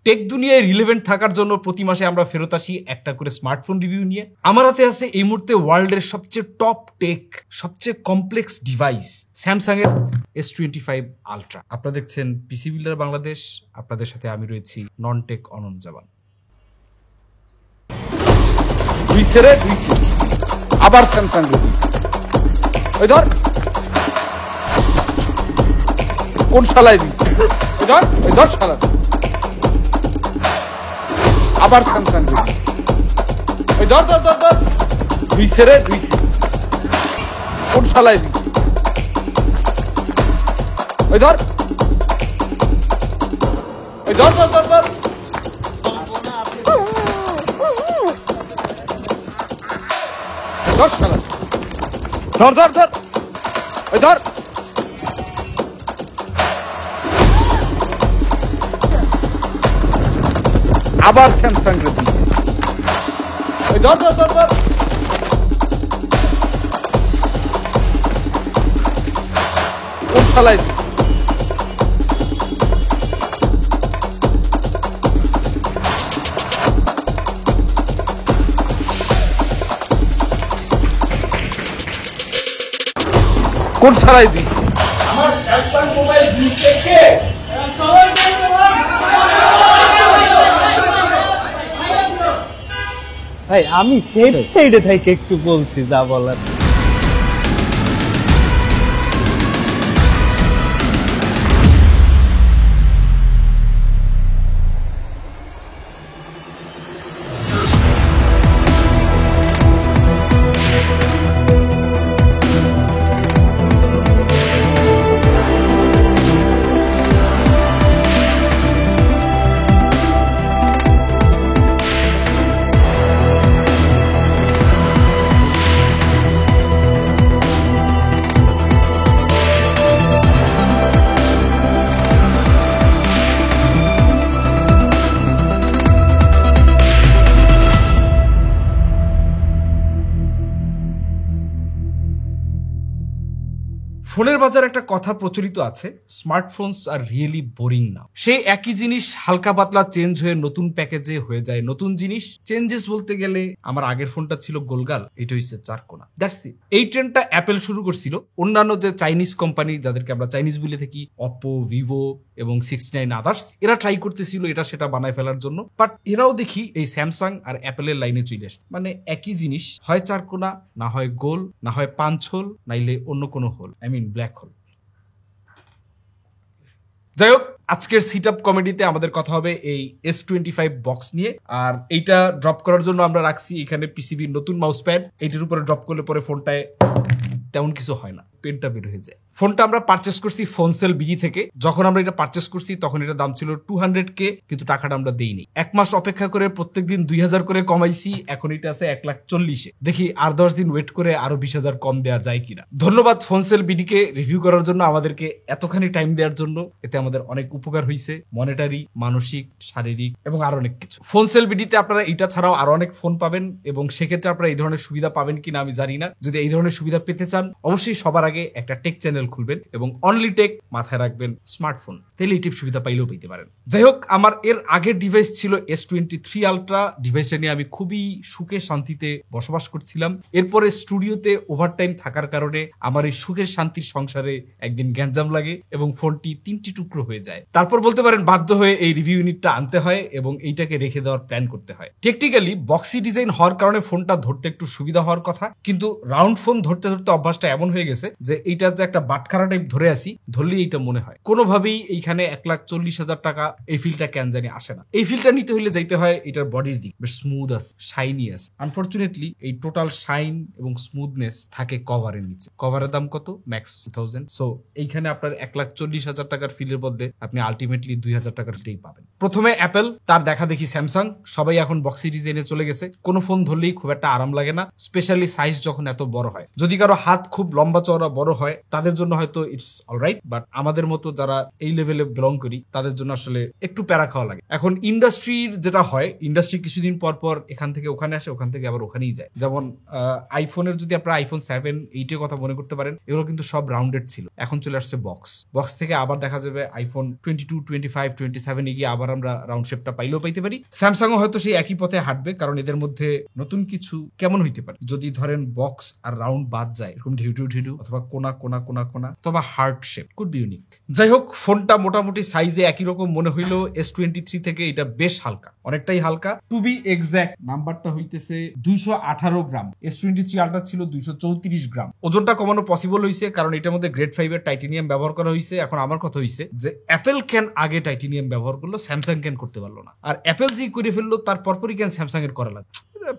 Take দুনিয়ায় relevant থাকার জন্য প্রতি মাসে আমরা ফেরত আসি একটা করে স্মার্টফোন রিভিউ নিয়ে। আমার হাতে আছে এই মুহূর্তে ওয়ার্ল্ডের সবচেয়ে টপ টেক, সবচেয়ে কমপ্লেক্স ডিভাইস স্যামসাং এর S25 আলট্রা। আপনারা দেখছেন পিসি বিল্ডার বাংলাদেশ, আপনাদের সাথে আমি রয়েছি নন টেক অনন্ত জামান। আবার স্যামসাং ওই ধর কোন শালায় দিছে, ওই ধর শালা আবার স্যামসাং ওই ধর ধর ধর ধর দুইছে রে দুইছে কোন শালায় দিছে, ওই ধর ওই ধর ধর ধর ধর ধর শালা ধর ধর ধর ওই ধর আবার স্যামসাং রে দিছে, ওই ধর ধর ধর ধর কোন শালায় দিছে, কোন শালায় দিছে আমার স্যামসাং মোবাইল দিছে কে? ভাই আমি সেফ সাইডে থেকে একটু বলছি যা বলার। ফোনের বাজার একটা কথা প্রচলিত আছে, স্মার্টফোনস আর রিয়েলি বোরিং না। সেই একই জিনিস হালকা পাতলা চেঞ্জ হয়ে নতুন প্যাকেজে হয়ে যায় নতুন জিনিস। চেঞ্জেস বলতে গেলে আমার আগের ফোনটা ছিল গোলগাল, এটা হচ্ছে চারকোনা, দ্যাটস ইট। এই ট্রেন্ডটা অ্যাপেল শুরু করছিল। অন্যান্য যে চাইনিজ কোম্পানি, যাদেরকে আমরা চাইনিজ বলে থাকি, অপো, ভিভো এবং 69 আদার্স, এরা ট্রাই করতেছিল এটা সেটা বানায় ফেলার জন্য। বাট এরাও দেখি এই স্যামসাং আর অ্যাপেলের লাইনে চলে আসছে। মানে একই জিনিস, হয় চারকোনা, না হয় গোল, না হয় পাঁচ হোল, নাইলে অন্য কোনো hole, I mean black hole. যাই হোক, আজকের সিটআপ কমেডিতে আমাদের কথা হবে এই S25 বক্স নিয়ে। আর এইটা ড্রপ করার জন্য আমরা রাখছি এখানে পিসিবির নতুন মাউস প্যাড। এইটার উপরে ড্রপ করলে পরে ফোনটায় তেমন কিছু হয় না, পেনটা বের হয়ে যায়। ফোনটা আমরা পারচেস করছি ফোনসেল বিডি থেকে। যখন আমরা এটা পারচেস করছি তখন এটা দাম ছিল 200K, কিন্তু টাকাটা আমরা দেইনি। এক মাস অপেক্ষা করে প্রত্যেকদিন 2000 করে কমাইছি, এখন এটা আছে 1,40,000। দেখি আর 10 দিন ওয়েট করে আরো 20,000 কম দেওয়া যায় কিনা। ধন্যবাদ ফোনসেল বিডি কে রিভিউ করার জন্য, আমাদেরকে এতখানি টাইম দেওয়ার জন্য। এতে আমাদের অনেক উপকার হয়েছে, মনিটারি, মানসিক, শারীরিক এবং আরো অনেক কিছু। ফোনসেল বিডিতে আপনারা এটা ছাড়াও আরো অনেক ফোন পাবেন, এবং সেক্ষেত্রে আপনারা এই ধরনের সুবিধা পাবেন কিনা আমি জানি না। যদি এই ধরনের সুবিধা পেতে চান, অবশ্যই সবার আগে একটা টেক চ্যানেল খুলবেন এবং অনলি টেক মাথায় রাখবেন স্মার্টফোন, তাহলে এই টিপ সুবিধা পাইলেও পেতে পারেন। যাই হোক, আমার এর আগের ডিভাইস ছিল S23 আলট্রা। ডিভাইসটা নিয়ে আমি খুবই সুখে শান্তিতে বসবাস করছিলাম। এরপরে স্টুডিওতে ওভারটাইম থাকার কারণে আমার এই সুখের শান্তির সংসারে একদিন গ্যাঞ্জাম লাগে এবং ফোনটি 3টি টুকরো হয়ে যায়। তারপর বলতে পারেন বাধ্য হয়ে এই রিভিউ ইউনিটটা আনতে হয় এবং এইটাকে রেখে দেওয়ার প্ল্যান করতে হয়। টেকনিক্যালি বক্সি ডিজাইন হওয়ার কারণে ফোনটা ধরতে একটু সুবিধা হওয়ার কথা, কিন্তু রাউন্ড ফোন ধরতে ধরতে অভ্যাসটা এমন হয়ে গেছে যে এইটা যে একটা বাটখারা টাইপ ধরে আসি, ধরলেই এইটা মনে হয়। কোনোভাবেই এইখানে 1,40,000 টাকা এই ফিলটা কেন জানি আসে না। এই ফিলটা নিতে হলে যাইতে হয় এটার বডির দিক, বেশ স্মুথ আছে, শাইনি আছে। আনফরচুনেটলি এই টোটাল শাইন এবং স্মুথনেস থাকে কভারের নিচে। কভারের দাম কত? ম্যাক্স 2000। সো এইখানে আপনার 1,40,000 টাকার ফিলের বদলে আপনি আলটিমেটলি 2,000 টাকার ফিলই পাবেন। প্রথমে অ্যাপেল, তার দেখা দেখি স্যামসাং, সবাই এখন বক্সি ডিজাইনে চলে গেছে। কোনো ফোন ধরলেই খুব একটা আরাম লাগে না, স্পেশালি সাইজ যখন এত বড় হয়। যদি কারো হাত খুব লম্বা চওড়া বড় হয় তাদের জন্য হয়তো ইটস অলরাইট, বাট আমাদের মতো যারা এই লেভেলে লেভেলে বিলং করি তাদের জন্য আসলে একটু প্যারা খাওয়া লাগে। এখন ইন্ডাস্ট্রির যেটা হয়, ইন্ডাস্ট্রি কিছুদিন পর পর এখান থেকে ওখানে আসে, ওখান থেকে আবার ওখানেই যায়। যেমন আইফোনের যদি আপনারা আইফোন 7, 8 কথা মনে করতে পারেন, এগুলো কিন্তু সব রাউন্ডেড ছিল, এখন চলে আসছে বক্স থেকে আবার দেখা যাবে আইফোন 22, 25, 27 এ গিয়ে আবার আমরা রাউন্ড শেপটা পাইলেও পাইতে পারি। স্যামসাংও হয়তো সেই একই পথে হাঁটবে, কারণ এদের মধ্যে নতুন কিছু কেমন হইতে পারে যদি ধরেন বক্স আর রাউন্ড বাদ যায়, এরকম ঢেউ অথবা কোনা অথবা heart shape, could be unique. যাই হোক, ফোনটা মোটামুটি সাইজে একই রকম মনে হইলো S23 থেকে এটা বেশ হালকা, অনেকটাই হালকা। টু বি এক্সাক্ট নাম্বারটা হইতেছে 218 গ্রাম, S23 আলট্রা ছিল 234 গ্রাম। ওজনটা কমানো পসিবল হয়েছে কারণ এটার মধ্যে গ্রেড 5 এর টাইটেনিয়াম ব্যবহার করা হয়েছে। এখন আমার কথা হয়েছে যে অ্যাপেল কেন আগে টাইটেনিয়াম ব্যবহার করলো, স্যামসাং কেন করতে পারলো না? আর অ্যাপেল যে করে ফেললো তার পরপরই কেন স্যামসাং এর করা লাগবে?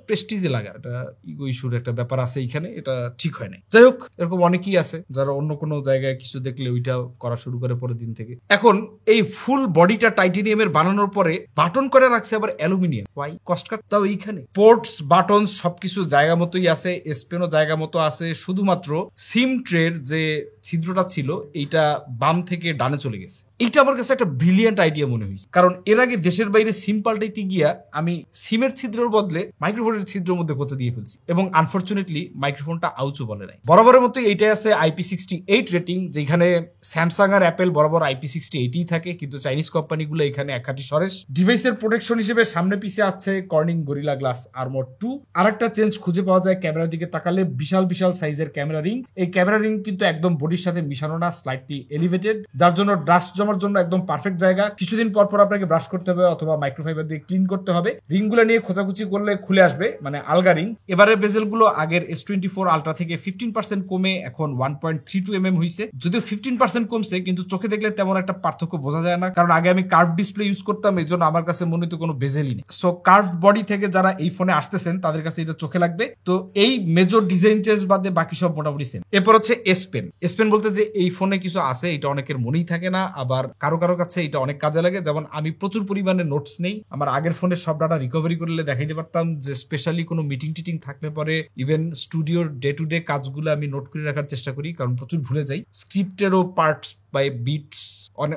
প্রেস্টিজে লাগা, এটা ইগো ইস্যুর একটা ব্যাপার আছে এইখানে, এটা ঠিক হয় না। যাই হোক, এরকম অনেকেই আছে যারা অন্য কোনো জায়গায় কিছু দেখলে ওইটা করা শুরু করে পরের দিন থেকে। এখন এই ফুল বডিটা টাইটেনিয়ামের বানানোর পরে বাটন করে রাখছে আবার অ্যালুমিনিয়াম। ওয়াই? কস্ট কাট তাও এইখানে। পোর্টস, বাটন সবকিছু জায়গা মতোই আছে, এসপেনও জায়গা মতো আছে, শুধুমাত্র সিম ট্রের যে ছিদ্রটা ছিল এইটা বাম থেকে ডানে চলে গেছে। এইটা আমার কাছে একটা ব্রিলিয়ান্ট আইডিয়া মনে হয়েছে, কারণ এর আগে দেশের বাইরে সিম পাল্টাইতে গিয়া আমি সিমের ছিদ্রের বদলে মাইক্রোফোনের ছিদ্রের মধ্যে কোচে দিয়ে ফেলছি, এবং আনফরচুনেটলি মাইক্রোফোনটা আউচও বলে নাই। বরাবরের মতো এইটাই আছে IP68 রেটিং, যেখানে স্যামসাং আর অ্যাপেল বরাবর IP68ই থাকে, কিন্তু চাইনিজ কোম্পানিগুলো এখানে একাটি সরেস। ডিভাইসের প্রোটেকশন হিসেবে সামনে পিছে আছে কর্নিং গরিলা গ্লাস আর্মর 2। আরেকটা চেঞ্জ খুঁজে পাওয়া যায় ক্যামেরার দিকে তাকালে, বিশাল সাইজের ক্যামেরা রিং। এই ক্যামেরা রিং কিন্তু একদম বডির সাথে মিশানো না, স্লাইটলি এলিভেটেড, যার জন্য ডাস্ট জমার জন্য একদম পারফেক্ট জায়গা। কিছুদিন পর পর আপনাকে ব্রাশ করতে হবে অথবা মাইক্রোফাইবার দিয়ে ক্লিন করতে হবে। রিংগুলো নিয়ে খোঁচাখুচি করলে খুলে আসবে, মানে আলগা রিং। এবারের বেজেলগুলো আগের S24 আলট্রা থেকে 15% কমে এখন 1.32 mm হয়েছে। যদিও 15% কমছে, কিন্তু চোখে দেখলে তেমন একটা পার্থক্য বোঝা যায় না, কারণ আগে আমি কার্ভ ডিসপ্লে ইউজ করতাম, এই জন্য আমার কাছে মনে হতো কোনো বেজেলই নেই। সো কার্ভ বডি থেকে যারা এই ফোনে আসতেছেন তাদের কাছে এটা চোখে লাগবে। তো এই মেজর ডিজাইন চেঞ্জ বাদে বাকি সব মোটামুটি সেম। এরপর হচ্ছে এস পেন বলতে যে এই ফোনে কিছু আছে, এটা অনেকের মনেই থাকে না, আবার কারো কাছে এটা অনেক কাজে লাগে। যেমন আমি প্রচুর পরিমাণে নোটস নেই, আমার আগের ফোনের সব ডাটা রিকভারি করলে দেখাইতে পারতাম যে স্পেশালি কোনো মিটিং টিটিং থাকলে পরে ইভেন স্টুডিওর ডে টু ডে কাজগুলো আমি নোট করে রাখার চেষ্টা করি, কারণ প্রচুর ভুলে যাই। স্ক্রিপ্টেরও পার্টস বাই বিটস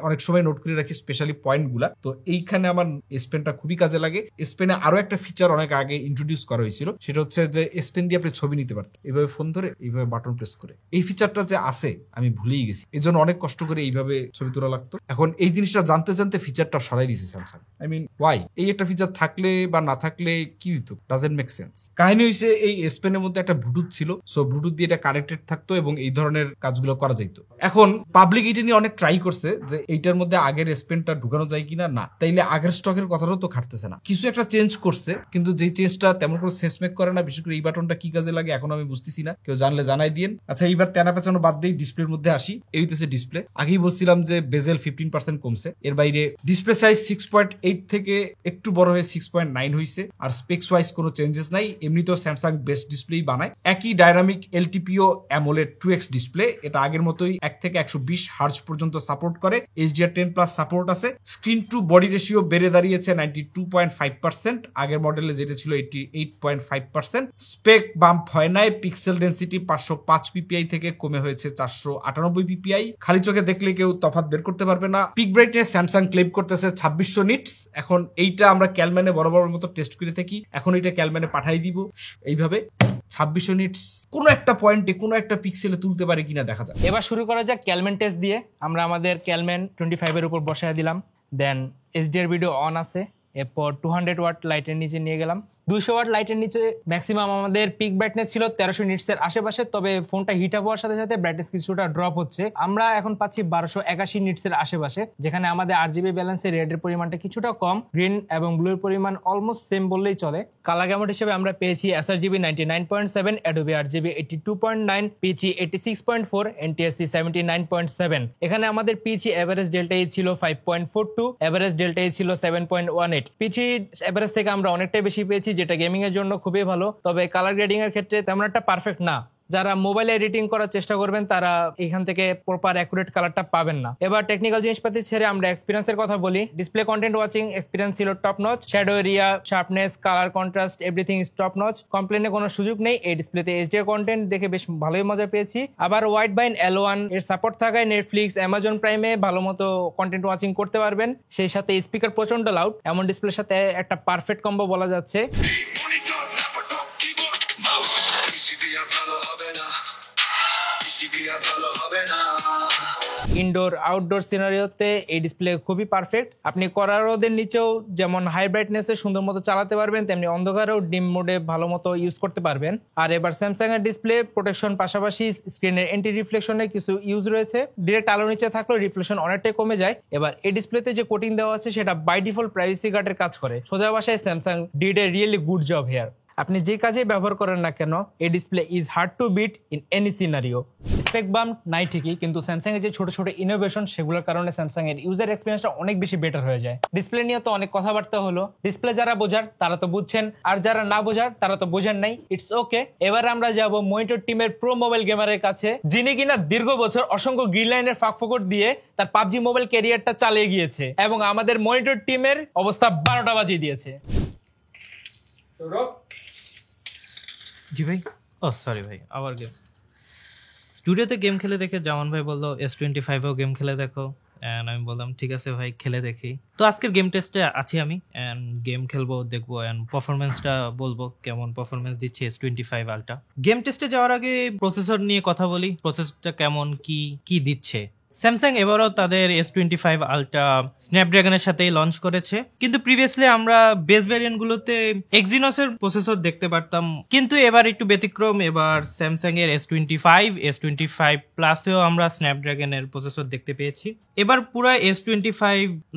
অনেক সময় নোট করে রাখি, স্পেশালি পয়েন্টগুলা। তো এইখানে আমার এস পেনটা খুবই কাজে লাগে। এস পেনে আরো একটা ফিচার অনেক আগে ইন্ট্রোডিউস করা হয়েছিল, সেটা হচ্ছে যে এস পেন দিয়ে আপনি ছবি নিতে পারতেন, এইভাবে ফোন ধরে এইভাবে বাটন প্রেস করে। এই ফিচারটা যে আছে আমি ভুলেই গেছি, এই জন্য অনেক কষ্ট করে এইভাবে ছবি তোলা লাগতো। এখন এই জিনিসটা জানতে ফিচারটা সরাই দিয়েছে স্যামসাং। I mean Y? এই একটা ফিচার থাকলে বা না থাকলে কি হইতো, ডাজন্ট মেক সেন্স। কাহিনী হইছে এই এস পেনের মধ্যে একটা ব্লুটুথ ছিল, সো ব্লুটুথ দিয়ে এটা কানেক্টেড থাকতো এবং এই ধরনের কাজগুলো করা যাইতো। এখন পাবলিক এটা নিয়ে অনেক ট্রাই করছে যে এইটার মধ্যে আগের এস পেনটা ঢুকানো যায় কিনা, না তাইলে আগের স্টকের কথাটাও তো খাটতেছে না। কিছু একটা চেঞ্জ করছে, কিন্তু যেই চেঞ্জটা তেমন কোনো সেন্স মেক করে না। বিশেষ করে এই বাটনটা কি কাজে লাগে এখন আমি বুঝতেছি না, কেউ জানলে জানাই দিন। আচ্ছা, এইবার তেনা পেছানো বাদ দিয়ে ডিসপ্লের মধ্যে আসি। এই হইতেছে ডিসপ্লে। আগেই বলছিলাম যে বেজেল 15% কমছে, এর বাইরে ডিসপ্লে সাইজ 6.8 থেকে একটু বড় হয়ে 6.9 হয়েছে, আর স্পেক্স ওয়াইজ কোনো চেঞ্জেস নাই। এমনিতেও স্যামসাং বেস্ট ডিসপ্লেই বানায়। একই dynamic LTPO AMOLED 2X display, এটা আগের মতোই 1 থেকে 120 হার্জ পর্যন্ত সাপোর্ট করে। HDR10+ সাপোর্ট আছে। স্ক্রিন টু বডি রেশিও বেড়ে দাঁড়িয়েছে 92.5%, আগের মডেলে যেটা ছিল 88.5%। স্পেক বাম্প হয় নাই। পিক্সেল ডেন্সিটি 505 PPI থেকে কমে হয়েছে 498 PPI। খালি চোখে দেখলে কেউ তফাৎ বের করতে পারবে না। পিক ব্রাইটনেস স্যামসাং ক্লেম করতেছে 2600 নিটস। এখন এইটা আমরা ক্যালম্যানে বরাবরের মতো টেস্ট করে থাকি, এখন এইটা ক্যালম্যানে পাঠাই দিব। এইভাবে 2600 নিটস কোন একটা পয়েন্টে কোন একটা পিক্সেলে তুলতে পারে কিনা দেখা যাক। এবার শুরু করা যাক ক্যালম্যান টেস্ট দিয়ে। আমরা আমাদের ক্যালম্যান 25 এর উপর বসায় দিলাম, দেন HDR ভিডিও অন আছে। এরপর 200 ওয়াট লাইটের নিচে নিয়ে গেলাম। 200 ওয়াট লাইটের নিচে ম্যাক্সিমাম আমাদের পিক ব্রাইটনেস ছিল 1300 নিটসের আশেপাশে, তবে ফোনটা হিট আপ হওয়ার সাথে সাথে ব্রাইটনেস কিছুটা ড্রপ হচ্ছে। আমরা এখন পাচ্ছি 1281 নিটসের আশেপাশে, যেখানে আমাদের RGB ব্যালেন্সে রেডের পরিমাণটা কিছুটা কম, গ্রিন এবং ব্লু এর পরিমাণ অলমোস্ট সেম বললেই চলে। কালার গ্যামট হিসেবে আমরা পেয়েছি sRGB 99.7, Adobe RGB 82.9, PG 86.4, NTSC 79.7। এখানে আমাদের PG এভারেজ ডেল্টা E ছিল 5.42, এভারেজ ডেল্টা E ছিল 7.18। পিসি এভারেজ থেকে আমরা অনেকটাই বেশি পেয়েছি, যেটা গেমিং এর জন্য খুবই ভালো। তবে কালার গ্রেডিং এর ক্ষেত্রে তেমন একটা পারফেক্ট না। যারা মোবাইলে এডিটিং করার চেষ্টা করবেন তারা এখান থেকে প্রপার অ্যাকুরেট কালারটা পাবেন না। এবার টেকনিক্যাল জিনিসপাতি ছেড়ে আমরা এক্সপিরিয়েন্সের কথা বলি। ডিসপ্লে কন্টেন্ট ওয়াচিং এক্সপিরিয়েন্স ছিল top notch, shadow area, sharpness, colour contrast everything is top notch, কমপ্লেনের কোনো সুযোগ নেই। এই ডিসপ্লেতে এইচডিআর কন্টেন্ট দেখে বেশ ভালোই মজা পেয়েছি। আবার ওয়াইড বাইন L1 এর সাপোর্ট থাকায় নেটফ্লিক্স, অ্যামাজন প্রাইমে ভালো মতো কন্টেন্ট ওয়াচিং করতে পারবেন। সেই সাথে স্পিকার প্রচন্ড লাউড, এমন ডিসপ্লের সাথে একটা পারফেক্ট কম্বো বলা যাচ্ছে। ইনডোর আউটডোর সিনারিওতে এই ডিসপ্লে খুবই পারফেক্ট। আপনি কড়া রোদের নিচেও যেমন হাই ব্রাইটনেসে সুন্দর মতো চালাতে পারবেন, তেমনি অন্ধকারেও ডিম মোডে ভালো মতো ইউজ করতে পারবেন। আর এবার স্যামসাং এর ডিসপ্লে প্রোটেকশন পাশাপাশি স্ক্রিনের অ্যান্টি রিফ্লেকশনের কিছু ইউজ রয়েছে। ডিরেক্ট আলো নিচে থাকলেও রিফ্লেকশন অনেকটাই কমে যায়। এবার এই ডিসপ্লেতে যে কোটিং দেওয়া আছে সেটা বাই ডিফল্ট প্রাইভেসি গার্ডের কাজ করে। সোজা ভাষায় Samsung did a really good job here. আপনি যে কাজে ব্যবহার করেন না কেন, এই display is hard to beat in any scenario. Spec bump নাই ঠিকই, কিন্তু স্যামসাং এর যে ছোট ছোট ইনোভেশন সেগুলোর কারণে স্যামসাং এর ইউজার এক্সপিরিয়েন্সটা অনেক বেশি বেটার হয়ে যায়। ডিসপ্লে নিয়ে তো অনেক কথাবার্তা হলো, ডিসপ্লে যারা বোঝার তারা তো বুঝছেন, আর যারা না বোঝার তারা তো বোঝেন নাই, ইটস ওকে। এবার আমরা যাব মনিটর টিমের প্রো মোবাইল গেমারের কাছে, যিনি কিনা দীর্ঘ বছর অসংখ্য গ্রিন লাইনের ফাঁকফোকর দিয়ে তার পাবজি মোবাইল ক্যারিয়ারটা চালিয়ে গিয়েছে এবং আমাদের মনিটর টিমের অবস্থা 12টা বাজিয়ে দিয়েছে। জি ভাই, ও সরি ভাই, আবার গেম স্টুডিওতে গেম খেলে দেখে জামান ভাই বললো S25-এও গেম খেলে দেখো, অ্যান্ড আমি বললাম ঠিক আছে ভাই, খেলে দেখি। তো আজকের গেম টেস্টে আছি আমি, অ্যান্ড গেম খেলবো, দেখবো, অ্যান্ড পারফরমেন্সটা বলবো কেমন পারফরমেন্স দিচ্ছে S25 আলট্রা। গেম টেস্টে যাওয়ার আগে প্রসেসর নিয়ে কথা বলি, প্রসেসরটা কেমন, কি দিচ্ছে। স্যামসাং এবারও তাদের S25 আলট্রা স্ন্যাপড্রাগনের সাথেই লঞ্চ করেছে, কিন্তু প্রিভিয়াসলি আমরা বেস ভ্যারিয়েন্টগুলোতে এক্সিনোসের প্রসেসর দেখতে পারতাম, কিন্তু এবার একটু ব্যতিক্রম। এবার স্যামসাং এর S25 প্লাসেও আমরা স্ন্যাপড্রাগনের প্রসেসর দেখতে পেয়েছি। এবার পুরো S25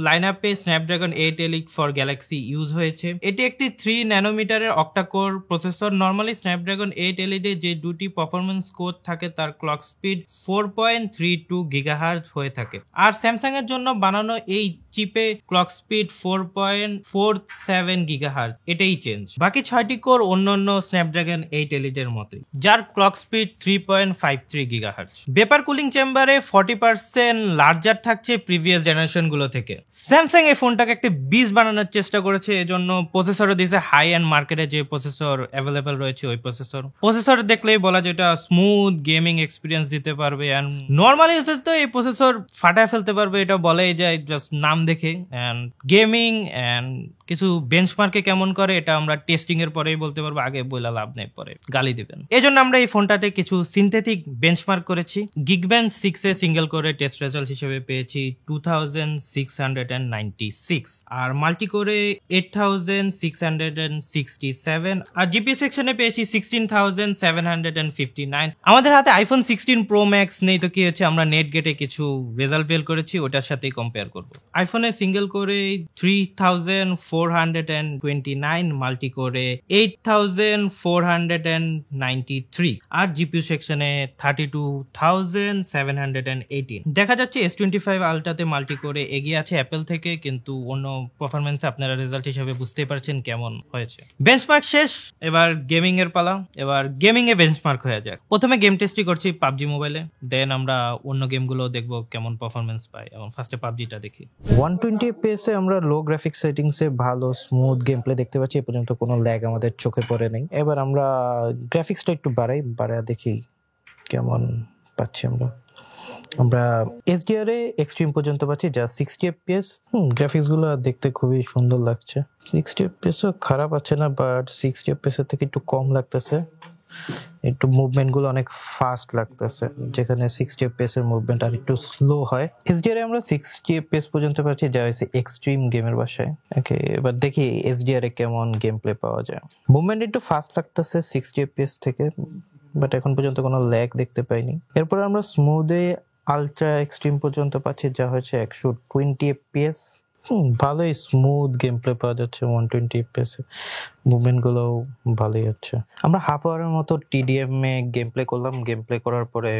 লাইন আপে Snapdragon 8 Elite for Galaxy use হয়েছে। এটি একটি 3 ন্যানোমিটারের octa core processor. Normally Snapdragon 8 Elite যে দুটি পারফরমেন্স কোর থাকে তার ক্লক স্পিড 4.32 গিগাহার্জ হয়ে থাকে, আর স্যামসাং এর জন্য বানানো এই চিপে ক্লক স্পিড 4.47 গিগাহার্জ, এটাই চেঞ্জ। বাকি 6টি কোর অন্যান্য স্ন্যাপড্রাগন 8 Elite এর মতোই, যার ক্লক স্পিড 3.53 গিগাহার্জ। বেপার কুলিং চেম্বারে 40% লার্জার থাকছে প্রিভিয়াস জেনারেশন গুলো থেকে। স্যামসাং এই ফোনটাকে একটা বিস্ট বানানোর চেষ্টা করেছে, এজন্য প্রসেসরও দিয়েছে হাই এন্ড মার্কেটে যে প্রসেসর অ্যাভেলেবেল রয়েছে ওই প্রসেসর দেখলেই বলা যায় এটা স্মুথ গেমিং এক্সপিরিয়েন্স দিতে পারবে, এন্ড নর্মাল ইউজেস তো এই প্রসেসর ফাটায় ফেলতে পারবে, এটা বলাই যায় জাস্ট নাম দেখে। এন্ড গেমিং এন্ড কিছু বেঞ্চমার্কে কেমন করে এটা আমরা টেস্টিং এর পরেই বলতে পারবো, আগে বইলা লাভ নেই, পরে গালি দিবেন। এজন্য আমরা এই ফোনটাতে কিছু সিনথেটিক বেঞ্চমার্ক করেছি। Geekbench 6 এ সিঙ্গেল করে টেস্ট রেজাল্ট হিসেবে পেয়েছি 2696, আর মাল্টি করে 8667, আর জিপিইউ সেকশনে পেয়েছি 16759। আমাদের হাতে আইফোন 16 প্রো ম্যাক্স নেই, তো কি হচ্ছে আমরা নেট গেটে কিছু রেজাল্ট বের করেছি, ওটার সাথেই কম্পেয়ার করবো। আইফোনে সিঙ্গেল করে 3429, মাল্টি করে 8493, আর জিপিইউ সেকশনে 32718। দেখা যাচ্ছে S25 আলট্রাতে মাল্টি করে এগিয়ে আছে অ্যাপেল থেকে, কিন্তু অন্য পারফরমেন্সে আপনারা রেজাল্ট হিসেবে বুঝতেই পারছেন কেমন হয়েছে। বেঞ্চমার্ক শেষ, এবার গেমিং এর পালা। এবার গেমিং এ বেঞ্চমার্ক হয়ে যাক। প্রথমে গেম টেস্টই করছি পাবজি মোবাইলে, দেন আমরা অন্য গেমগুলো দেখবো কেমন পারফরমেন্স পায়, এবং ফার্স্টে পাবজিটা দেখি। 120 FPS এ আমরা লো গ্রাফিক্স সেটিংসে ভালো স্মুথ গেম প্লে দেখতে পাচ্ছি, এ পর্যন্ত কোনো ল্যাগ আমাদের চোখে পড়ে নেই। এবার আমরা গ্রাফিক্সটা একটু বাড়াই দেখি কেমন পাচ্ছি আমরা HDR এ এক্সট্রিম পর্যন্ত পাচ্ছি, যা 60 FPS। গ্রাফিক্স গুলো দেখতে খুবই সুন্দর লাগছে। 60 FPS ও খারাপ আছে না, বাট 60 FPS এর থেকে একটু কম লাগতেছে। একটু মুভমেন্ট গুলো অনেক ফাস্ট লাগতেছে, যেখানে 60 FPS এর মুভমেন্ট আর একটু স্লো হয়। HDR এ আমরা 60 FPS পর্যন্ত পাচ্ছি, যা হচ্ছে এক্সট্রিম গেমের বাসায়। ওকে, এবার দেখি HDR এ কেমন গেম প্লে পাওয়া যায়। মুভমেন্ট একটু ফাস্ট লাগতেছে 60 FPS থেকে, বাট এখন পর্যন্ত কোনো ল্যাগ দেখতে পাইনি। এরপর আমরা স্মুথে আলট্রা এক্সট্রিম পর্যন্ত পাচ্ছি, যা হচ্ছে 120 FPS। ভালোই স্মুথ গেম প্লে পাওয়া যাচ্ছে 120 FPS এ, মুভমেন্ট গুলো ভালোই হচ্ছে। আমরা হাফ আওয়ারের মতো TDM এ গেম প্লে করলাম। গেম প্লে করার পরে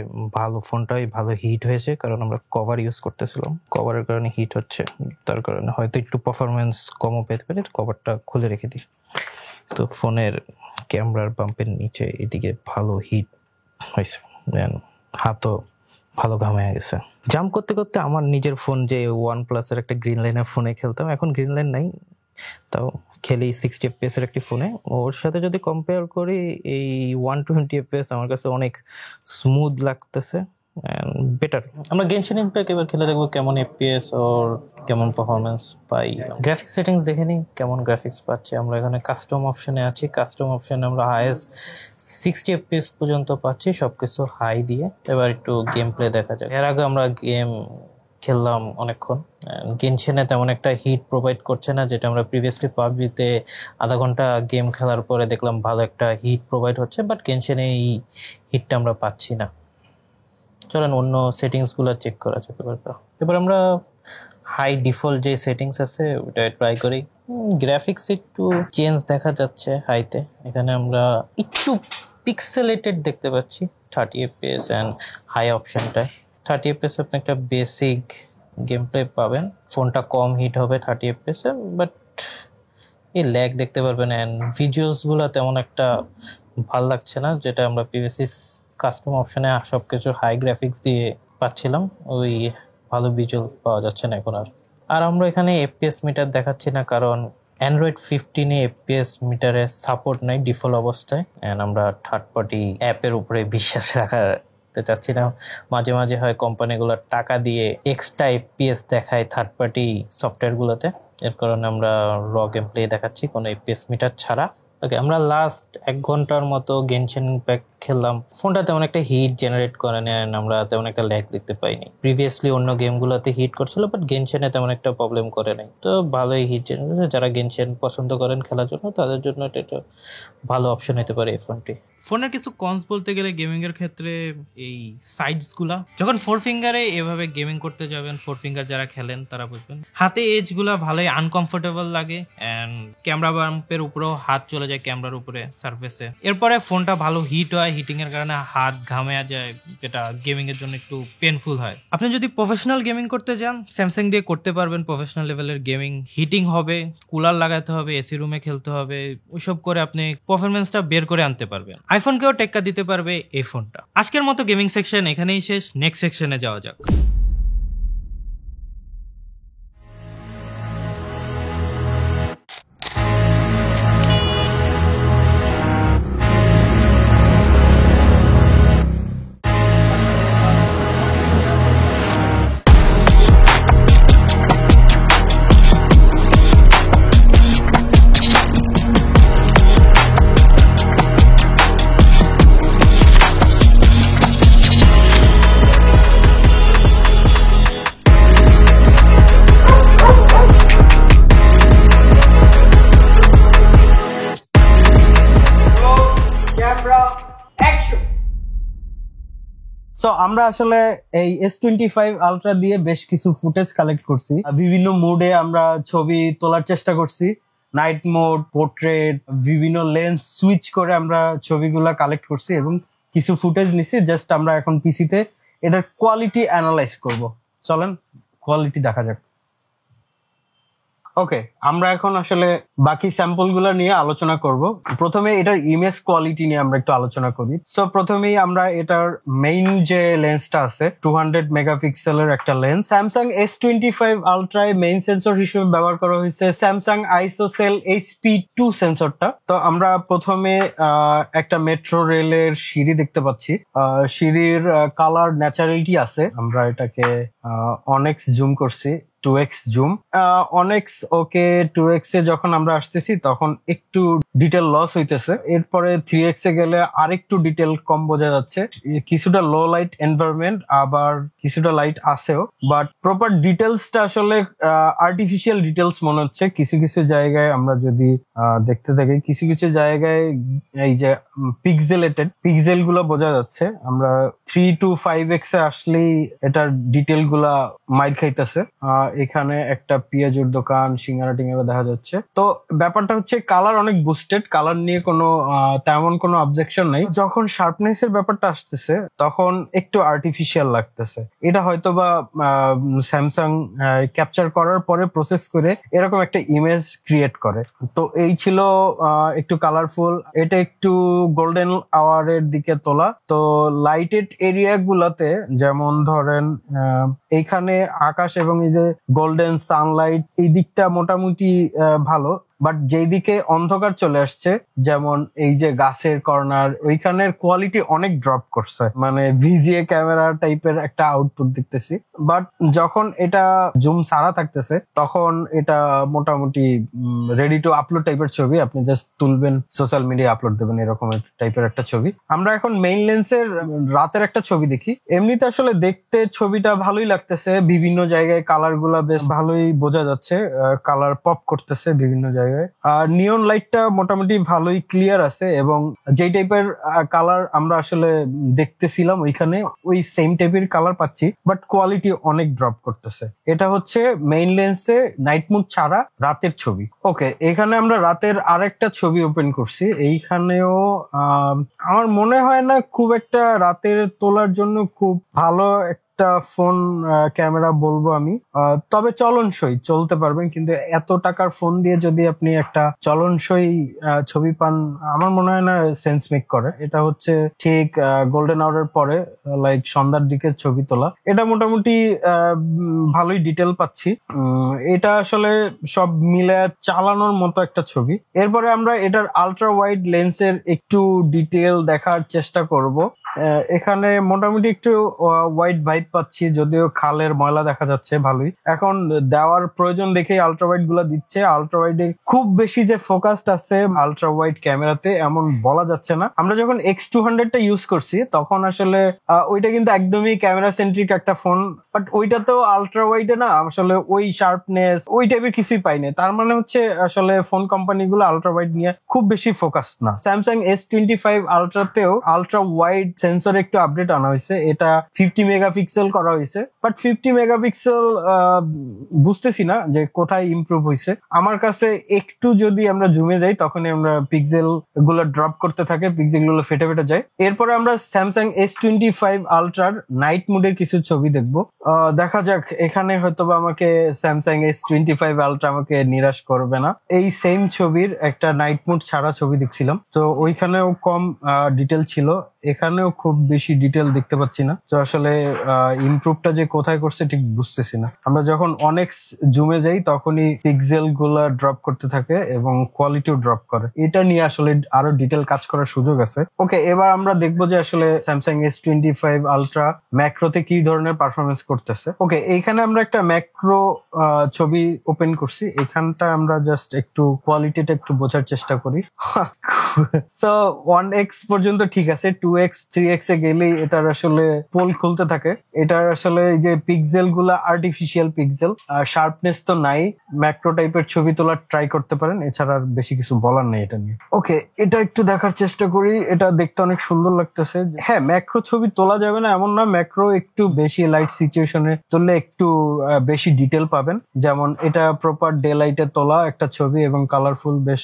ফোনটাই ভালো হিট হয়েছে, কারণ আমরা কভার ইউজ করতেছিলাম, কভারের কারণে হিট হচ্ছে, তার কারণে হয়তো একটু পারফরমেন্স কমও পেতে পারে। কভারটা খুলে রেখে দিই, তো ফোনের ক্যামেরার বাম্পের নিচে এদিকে ভালো হিট হয়েছে, হাতও ভালো ঘাম হয়ে গেছে। জাম্প করতে করতে আমার নিজের ফোন যে OnePlus এর একটা গ্রিন লাইনের ফোনে খেলতাম, এখন গ্রিন লাইন নাই, তাও খেলি 60 FPS এর একটি ফোনে। ওর সাথে যদি কম্পেয়ার করি এই 120 FPS আমার কাছে অনেক স্মুথ লাগতেছে, বেটার। আমরা গেনশিন ইম্প্যাক্ট এবার খেলে দেখবো কেমন FPS ওর কেমন পারফরমেন্স পাই। গ্রাফিক্স সেটিংস দেখে নিই কেমন গ্রাফিক্স পাচ্ছি। আমরা এখানে কাস্টম অপশনে আছি, কাস্টম অপশনে আমরা হাইয়েস্ট 60 FPS পর্যন্ত পাচ্ছি, সবকিছু হাই দিয়ে। এবার একটু গেম প্লে দেখা যায়। এর আগে আমরা গেম খেললাম অনেকক্ষণ, গেনশিনে তেমন একটা হিট প্রোভাইড করছে না, যেটা আমরা প্রিভিয়াসলি পাবজিতে আধা ঘন্টা গেম খেলার পরে দেখলাম ভালো একটা হিট প্রোভাইড হচ্ছে, বাট গেনশিনে এই হিটটা আমরা পাচ্ছি না। চলেন অন্য সেটিংসগুলো চেক করা যাক। এবার আমরা হাই ডিফল্ট যে সেটিংস আছে ওটা ট্রাই করি। গ্রাফিক্স একটু চেঞ্জ দেখা যাচ্ছে হাইতে। এখানে আমরা একটু পিক্সেলেটেড দেখতে পাচ্ছি 30 FPS অ্যান্ড হাই অপশনটায়। 30 FPS আপনি একটা বেসিক গেম প্লে পাবেন, ফোনটা কম হিট হবে 30 FPS এ, বাট এই ল্যাগ দেখতে পারবেন অ্যান্ড ভিজুয়ালসগুলো তেমন একটা ভাল লাগছে না, যেটা আমরা প্রিভিয়াসলি কাস্টম অপশনে সব কিছু হাই গ্রাফিক্স দিয়ে পাচ্ছিলাম, ওই ভালো ভিজুয়াল পাওয়া যাচ্ছে না এখন আর আমরা এখানে FPS মিটার দেখাচ্ছি না, কারণ অ্যান্ড্রয়েড 15-এ FPS মিটারের সাপোর্ট নাই ডিফল্ট অবস্থায়, অ্যান্ড আমরা থার্ড পার্টি অ্যাপের উপরে বিশ্বাস রাখতে চাচ্ছি না। মাঝে মাঝে হয় কোম্পানিগুলো টাকা দিয়ে এক্সট্রা FPS দেখায় থার্ড পার্টি সফটওয়্যারগুলোতে, এর কারণে আমরা র গেম প্লে দেখাচ্ছি কোনো FPS মিটার ছাড়া। ওকে, আমরা লাস্ট 1 ঘন্টার মতো গেনশিন ইম্প্যাক্ট খেললাম। ফোনটা তেমন একটা হিট জেনারেট করে না, আমরা তেমন একটা ল্যাগ দেখতে পাইনি। প্রিভিয়াসলি অন্য গেমগুলোতে হিট করছিল, বাট গেনশিনে তেমন একটা প্রবলেম করে নাই, তো ভালোই হিট জেনারেট। যারা গেনশিন পছন্দ করেন খেলার জন্য তাদের জন্য এটা একটা ভালো অপশন হতে পারে এই ফোনটি। ফোনের কিছু কনস বলতে গেলে গেমিং এর ক্ষেত্রে এই সাইডসগুলা, যখন 4 ফিঙ্গারে এভাবে গেমিং করতে যাবেন, 4 ফিঙ্গার যারা খেলেন তারা বুঝবেন, হাতে এজগুলা ভালোই আনকমফোর্টেবল লাগে অ্যান্ড ক্যামেরা বাম্পের উপরেও হাত চলে যায় ক্যামেরার উপরে সারফেসে। এরপরে ফোনটা ভালো হিট হয়, হিটিং এর কারণে হাত ঘামে যায়, যেটা গেমিং এর জন্য একটু পেনফুল হয়। আপনি যদি প্রফেশনাল গেমিং করতে যান স্যামসাং দিয়ে করতে পারবেন, প্রফেশনাল লেভেলের গেমিং। হিটিং হবে, কুলার লাগাতে হবে, এসি রুমে খেলতে হবে, ওইসব করে আপনি পারফরমেন্সটা বের করে আনতে পারবেন। আইফোনকেও টেক্কা দিতে পারবে এই ফোনটা। আজকের মতো গেমিং সেকশন এখানেই শেষ, নেক্সট সেকশনে যাওয়া যাক। সো আমরা আসলে এই S25 আলট্রা দিয়ে বেশ কিছু ফুটেজ কালেক্ট করছি। বিভিন্ন মোডে আমরা ছবি তোলার চেষ্টা করছি, নাইট মোড, পোর্ট্রেট, বিভিন্ন লেন্স সুইচ করে আমরা ছবিগুলা কালেক্ট করছি এবং কিছু ফুটেজ নিছি। জাস্ট আমরা এখন পিসিতে এটার কোয়ালিটি অ্যানালাইজ করব। চলেন কোয়ালিটি দেখা যাক। ওকে, আমরা এখন আসলে বাকি স্যাম্পল গুলা নিয়ে আলোচনা করব। প্রথমে এটার ইমেজ কোয়ালিটি নিয়ে আমরা একটু আলোচনা করি। সো প্রথমেই আমরা এটার মেইন যে লেন্সটা আছে 200 মেগাপিক্সেলের একটা লেন্স। স্যামসাং S25 আলট্রায় মেইন সেন্সর হিসেবে ব্যবহার করা হয়েছে স্যামসাং আইসোসেল HP2 সেন্সরটা। তো আমরা প্রথমে একটা মেট্রো রেলের সিঁড়ি দেখতে পাচ্ছি। সিঁড়ির কালার ন্যাচারালিটি আছে, আমরা এটাকে অনেক জুম করছি, 2x জুম। অনেক ওকে 2x এ যখন আমরা আসতেছি তখন একটু ডিটেল লস হইতেছে, এরপরে 3x এ গেলে আরেকটু ডিটেল কম বোঝা যাচ্ছে। কিছুটা লো লাইট এনভায়রনমেন্ট, আবার কিছুটা লাইট আছেও, বাট প্রপার ডিটেলসটা আসলে আর্টিফিশিয়াল ডিটেলস মনে হচ্ছে। কিছু কিছু জায়গায় আমরা যদি দেখতে থাকি, কিছু কিছু জায়গায় এই যে পিক্সেল গুলো বোঝা যাচ্ছে। আমরা 3 to 5x এ আসলেই এটার ডিটেল গুলা মাইর খাইতেছে। এখানে একটা পেঁয়াজুর দোকান, সিঙ্গারা টিঙ্গারা দেখা যাচ্ছে। তো ব্যাপারটা হচ্ছে কালার অনেক বুস্ট বুস্টেড, কালার নিয়ে কোনো তেমন কোনো অবজেকশন নাই। যখন শার্পনেস এর ব্যাপারটা আসতেছে তখন একটু আর্টিফিশিয়াল লাগতেছে। এটা হয়তোবা স্যামসাং ক্যাপচার করার পরে প্রসেস করে এরকম একটা ইমেজ ক্রিয়েট করে। তো এই ছিল একটু কালারফুল, এটা একটু গোল্ডেন আওয়ারের দিকে তোলা। তো লাইটেড এরিয়া গুলাতে যেমন ধরেন এইখানে আকাশ এবং এই যে গোল্ডেন সানলাইট, এই দিকটা মোটামুটি ভালো। বাট যেই দিকে অন্ধকার চলে আসছে, যেমন এই যে গাছের কর্নার, ওইখানের কোয়ালিটি অনেক ড্রপ করছে, মানে ভিজিএ ক্যামেরা টাইপের একটা আউটপুট দেখতেছি। বাট যখন এটা জুম সারা থাকতেছে তখন এটা মোটামুটি রেডি টু আপলোড টাইপের ছবি, আপনি জাস্ট তুলবেন সোশ্যাল মিডিয়া আপলোড দেবেন, এরকম টাইপের একটা ছবি। আমরা এখন মেইন লেন্সের রাতের একটা ছবি দেখি। এমনিতে আসলে দেখতে ছবিটা ভালোই লাগতেছে, বিভিন্ন জায়গায় কালার গুলা বেশ ভালোই বোঝা যাচ্ছে, কালার পপ করতেছে বিভিন্ন জায়গায়। আর নিয়ন লাইটটা মোটামুটি ভালোই ক্লিয়ার আছে, এবং যেই টাইপের কালার আমরা আসলে দেখতেছিলাম ওইখানে ওই সেম টাইপের কালার পাচ্ছি, বাট কোয়ালিটি অনেক ড্রপ করতেছে। এটা হচ্ছে মেইন লেন্সে নাইট মোড ছাড়া রাতের ছবি। ওকে, এখানে আমরা রাতের আরেকটা ছবি ওপেন করছি। এইখানেও আমার মনে হয় না খুব একটা রাতের তোলার জন্য খুব ভালো ফোন ক্যামেরা বলবো আমি, তবে চলনসই চলতে পারবেন, কিন্তু এত টাকার ফোন দিয়ে যদি আপনি একটা চলনসই ছবি পান আমার মনে হয় না সেন্স মেক করে। এটা হচ্ছে ঠিক গোল্ডেন আওয়ারের পরে, লাইক সন্ধ্যার দিকে ছবি তোলা। এটা মোটামুটি ভালোই ডিটেল পাচ্ছি, এটা আসলে সব মিলে চালানোর মতো একটা ছবি। এরপরে আমরা এটার আলট্রা ওয়াইড লেন্সের একটু ডিটেল দেখার চেষ্টা করব। এখানে মোটামুটি একটু ওয়াইড ভাইব পাচ্ছি, যদিও খালের ময়লা দেখা যাচ্ছে ভালোই। এখন দেওয়ার প্রয়োজন দেখেই আলট্রা ওয়াইড গুলা দিচ্ছে। আলট্রা ওয়াইডে খুব বেশি যে ফোকাসড আছে আলট্রা ওয়াইড ক্যামেরাতে এমন বলা যাচ্ছে না। আমরা যখন X200 টা ইউজ করছি তখন আসলে ওইটা কিন্তু একদমই ক্যামেরা সেন্ট্রিক একটা ফোন, বাট ওইটা তো আলট্রা ওয়াইডে না, আসলে ওই শার্পনেস ওই টাইপের কিছুই পাইনি। তার মানে হচ্ছে আসলে ফোন কোম্পানি গুলো আলট্রা ওয়াইড নিয়ে খুব বেশি ফোকাসড না। স্যামসাং S25 আলট্রাতেও আলট্রা ওয়াইড সেন্সর একটু আপডেট আনা হয়েছে, এটা 50 মেগাপিক্সেল করা হয়েছে, বাট 50 মেগাপিক্সেল বুঝতেছি না যে কোথায় ইমপ্রুভ হয়েছে। আমার কাছে একটু যদি আমরা জুমে যাই তখনই আমরা পিক্সেল গুলো ড্রপ করতে থাকে, পিক্সেল গুলো ফেটে ফেটে যায়। এরপরে আমরা স্যামসাং S25 আলট্রার নাইট মোডের কিছু ছবি দেখবো। দেখা যাক, এখানে হয়তোবা আমাকে স্যামসাং S25 আলট্রা আমাকে নিরাশ করবে না। এই সেম ছবির একটা নাইট মোড ছাড়া ছবি দেখছিলাম, তো ওইখানেও কম ডিটেল ছিল, এখানেও খুব বেশি ডিটেল দেখতে পাচ্ছি না। তো আসলে ইমপ্রুভটা যে কোথায় করছে ঠিক বুঝতেছি না। আমরা যখন অনেক জুমে যাই তখনই পিক্সেল গুলা ড্রপ করতে থাকে এবং কোয়ালিটিও ড্রপ করে। এটা নিয়ে আসলে আরো ডিটেল কাজ করার সুযোগ আছে। ওকে, এবার আমরা দেখবো যে আসলে স্যামসাং S25 আলট্রা ম্যাক্রোতে কি ধরনের পারফরমেন্স করতেছে। ওকে, এইখানে আমরা একটা ম্যাক্রো ছবি ওপেন করছি। এখানটা আমরা জাস্ট একটু কোয়ালিটিটা একটু বোঝার চেষ্টা করি। সো 1x পর্যন্ত ঠিক আছে, 2x 3x এ গেলেই এটার আসলে পোল খুলতে থাকে। এটার আসলে যে পিক্সেল গুলা আর্টিফিশিয়াল পিক্সেল, শার্পনেস তো নাই। ম্যাক্রো টাইপের ছবি তোলার ট্রাই করতে পারেন, এছাড়া আর বেশি কিছু বলার নেই এটা নিয়ে। ওকে, এটা একটু দেখার চেষ্টা করি। এটা দেখতে অনেক সুন্দর লাগতেছে। হ্যাঁ, ম্যাক্রো ছবি তোলা যাবে না এমন না, ম্যাক্রো একটু বেশি লাইট সিচুয়েশনে তুললে একটু বেশি ডিটেল পাবেন। যেমন এটা প্রপার ডে লাইটে তোলা একটা ছবি এবং কালারফুল বেশ।